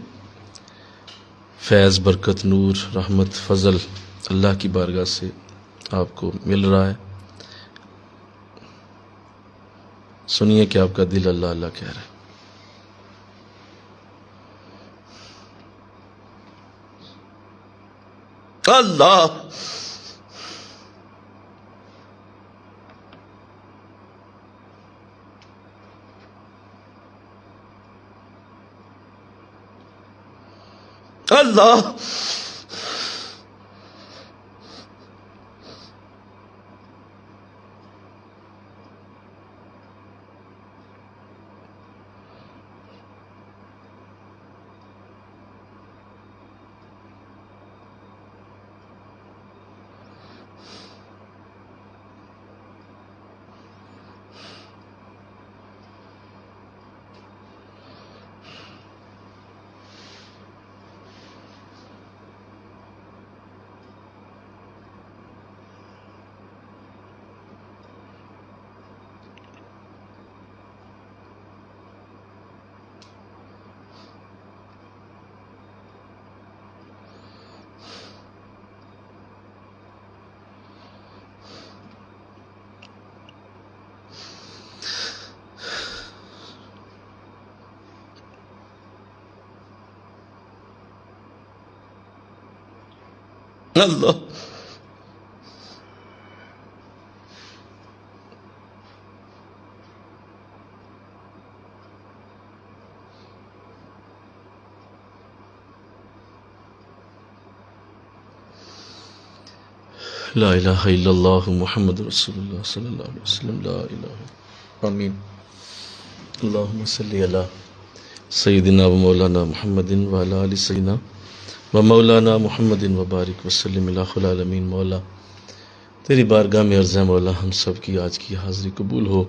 فیض، برکت، نور، رحمت، فضل اللہ کی بارگاہ سے آپ کو مل رہا ہے. سنیے کہ آپ کا دل اللہ اللہ کہہ رہا ہے. اللہ اللہ اللہ لا الہ الا اللہ محمد رسول اللہ صلی اللہ علیہ وسلم لا الہ آمین اللہم صلی علی سیدنا و مولانا محمد وعلی آل سیدنا و مولانا محمد وبارک وسلم الہ العالمین۔ مولا تیری بارگاہ میں عرض ہے مولا ہم سب کی آج کی حاضری قبول ہو۔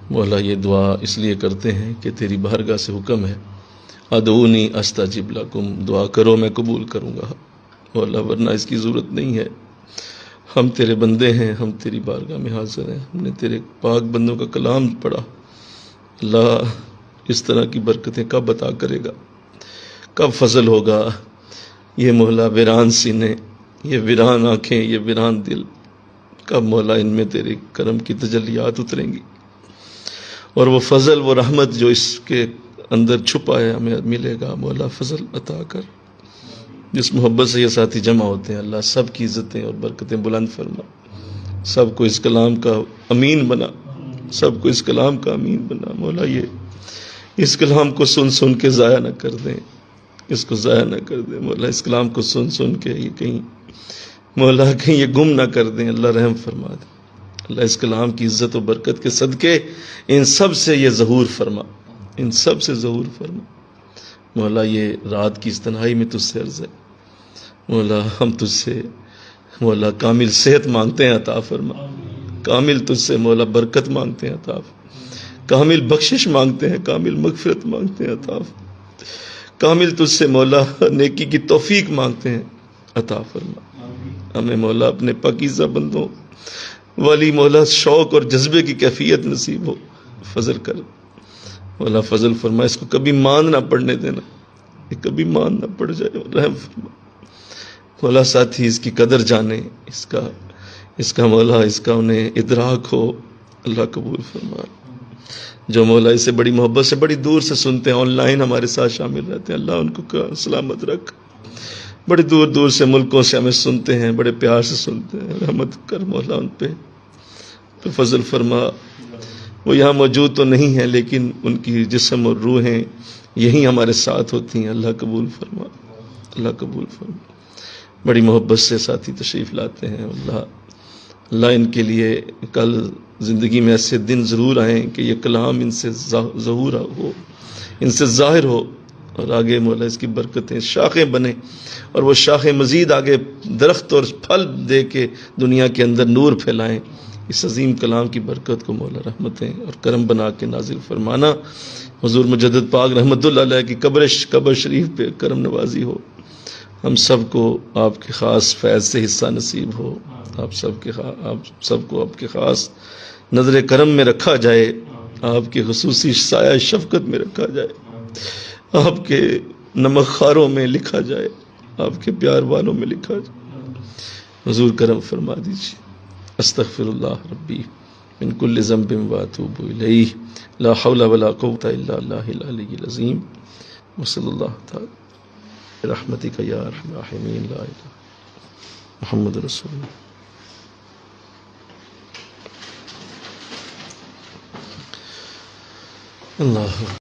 مولا یہ دعا اس لیے کرتے ہیں کہ تیری بارگاہ سے حکم ہے ادعونی استجب لکم، دعا کرو میں قبول کروں گا مولا، ورنہ اس کی ضرورت نہیں ہے۔ ہم تیرے بندے ہیں، ہم تیری بارگاہ میں حاضر ہیں، ہم نے تیرے پاک بندوں کا کلام پڑھا۔ اللہ اس طرح کی برکتیں کب عطا کرے گا، کب فضل ہوگا؟ یہ مولا ویران سینے، یہ ویران آنکھیں، یہ ویران دل، کب مولا ان میں تیرے کرم کی تجلیات اتریں گی؟ اور وہ فضل، وہ رحمت جو اس کے اندر چھپا ہے ہمیں ملے گا۔ مولا فضل عطا کر۔ جس محبت سے یہ ساتھی جمع ہوتے ہیں اللہ سب کی عزتیں اور برکتیں بلند فرما، سب کو اس کلام کا امین بنا، سب کو اس کلام کا امین بنا۔ مولا یہ اس کلام کو سن سن کے ضائع نہ کر دیں، اس کو ضائع نہ کر دیں مولا، اس کلام کو سن سن کے یہ کہیں مولا کہیں یہ گم نہ کر دیں۔ اللہ رحم فرما دے اللہ، اس کلام کی عزت و برکت کے صدقے ان سب سے یہ ظہور فرما، ان سب سے ظہور فرما مولا۔ یہ رات کی اس تنہائی میں تجھ سے عرض ہے مولا، ہم تجھ سے مولا کامل صحت مانگتے ہیں عطا فرما، کامل تجھ سے مولا برکت مانگتے ہیں عطا فرما، کامل بخشش مانگتے ہیں، کامل مغفرت مانگتے ہیں عطا فرما، کامل تجھ سے مولا نیکی کی توفیق مانگتے ہیں عطا فرما۔ ہمیں مولا اپنے پاکیزہ بندوں والی مولا شوق اور جذبے کی کیفیت نصیب ہو، فضل کر مولا، فضل فرما، اس کو کبھی مان نہ پڑنے دینا، یہ کبھی مان نہ پڑ جائے، رحم فرما مولا۔ ساتھی اس کی قدر جانے، اس کا مولا اس کا انہیں ادراک ہو، اللہ قبول فرما۔ جو مولا اسے بڑی محبت سے بڑی دور سے سنتے ہیں، آن لائن ہمارے ساتھ شامل رہتے ہیں، اللہ ان کو سلامت رکھ۔ بڑی دور دور سے ملکوں سے ہمیں سنتے ہیں، بڑے پیار سے سنتے ہیں، رحمت کر مولا ان پہ فضل فرما۔ وہ یہاں موجود تو نہیں ہیں لیکن ان کی جسم اور روحیں یہیں ہمارے ساتھ ہوتی ہیں، اللہ قبول فرما، اللہ قبول فرما۔ بڑی محبت سے ساتھی تشریف لاتے ہیں اللہ ان کے لیے کل زندگی میں ایسے دن ضرور آئیں کہ یہ کلام ان سے ظہور ہو، ان سے ظاہر ہو، اور آگے مولا اس کی برکتیں شاخیں بنیں، اور وہ شاخیں مزید آگے درخت اور پھل دے کے دنیا کے اندر نور پھیلائیں۔ اس عظیم کلام کی برکت کو مولا رحمتیں اور کرم بنا کے نازل فرمانا۔ حضور مجدد پاک رحمت اللہ علیہ کی قبر شریف پہ کرم نوازی ہو، ہم سب کو آپ کے خاص فیض سے حصہ نصیب ہو، آپ سب کو آپ کے خاص نظر کرم میں رکھا جائے، آپ کے خصوصی سایہ شفقت میں رکھا جائے، آپ کے نمک خاروں میں لکھا جائے، آپ کے پیار والوں میں لکھا جائے۔ حضور کرم فرما دیجیے۔ استغفر اللہ ربی من کل ذنب واتوب الیہ، لا حول ولا قوة الا اللہ العلی العظیم، وصلی اللہ تعالی رحمتک یا ارحم الراحمین، لا الہ محمد رسول اللہ.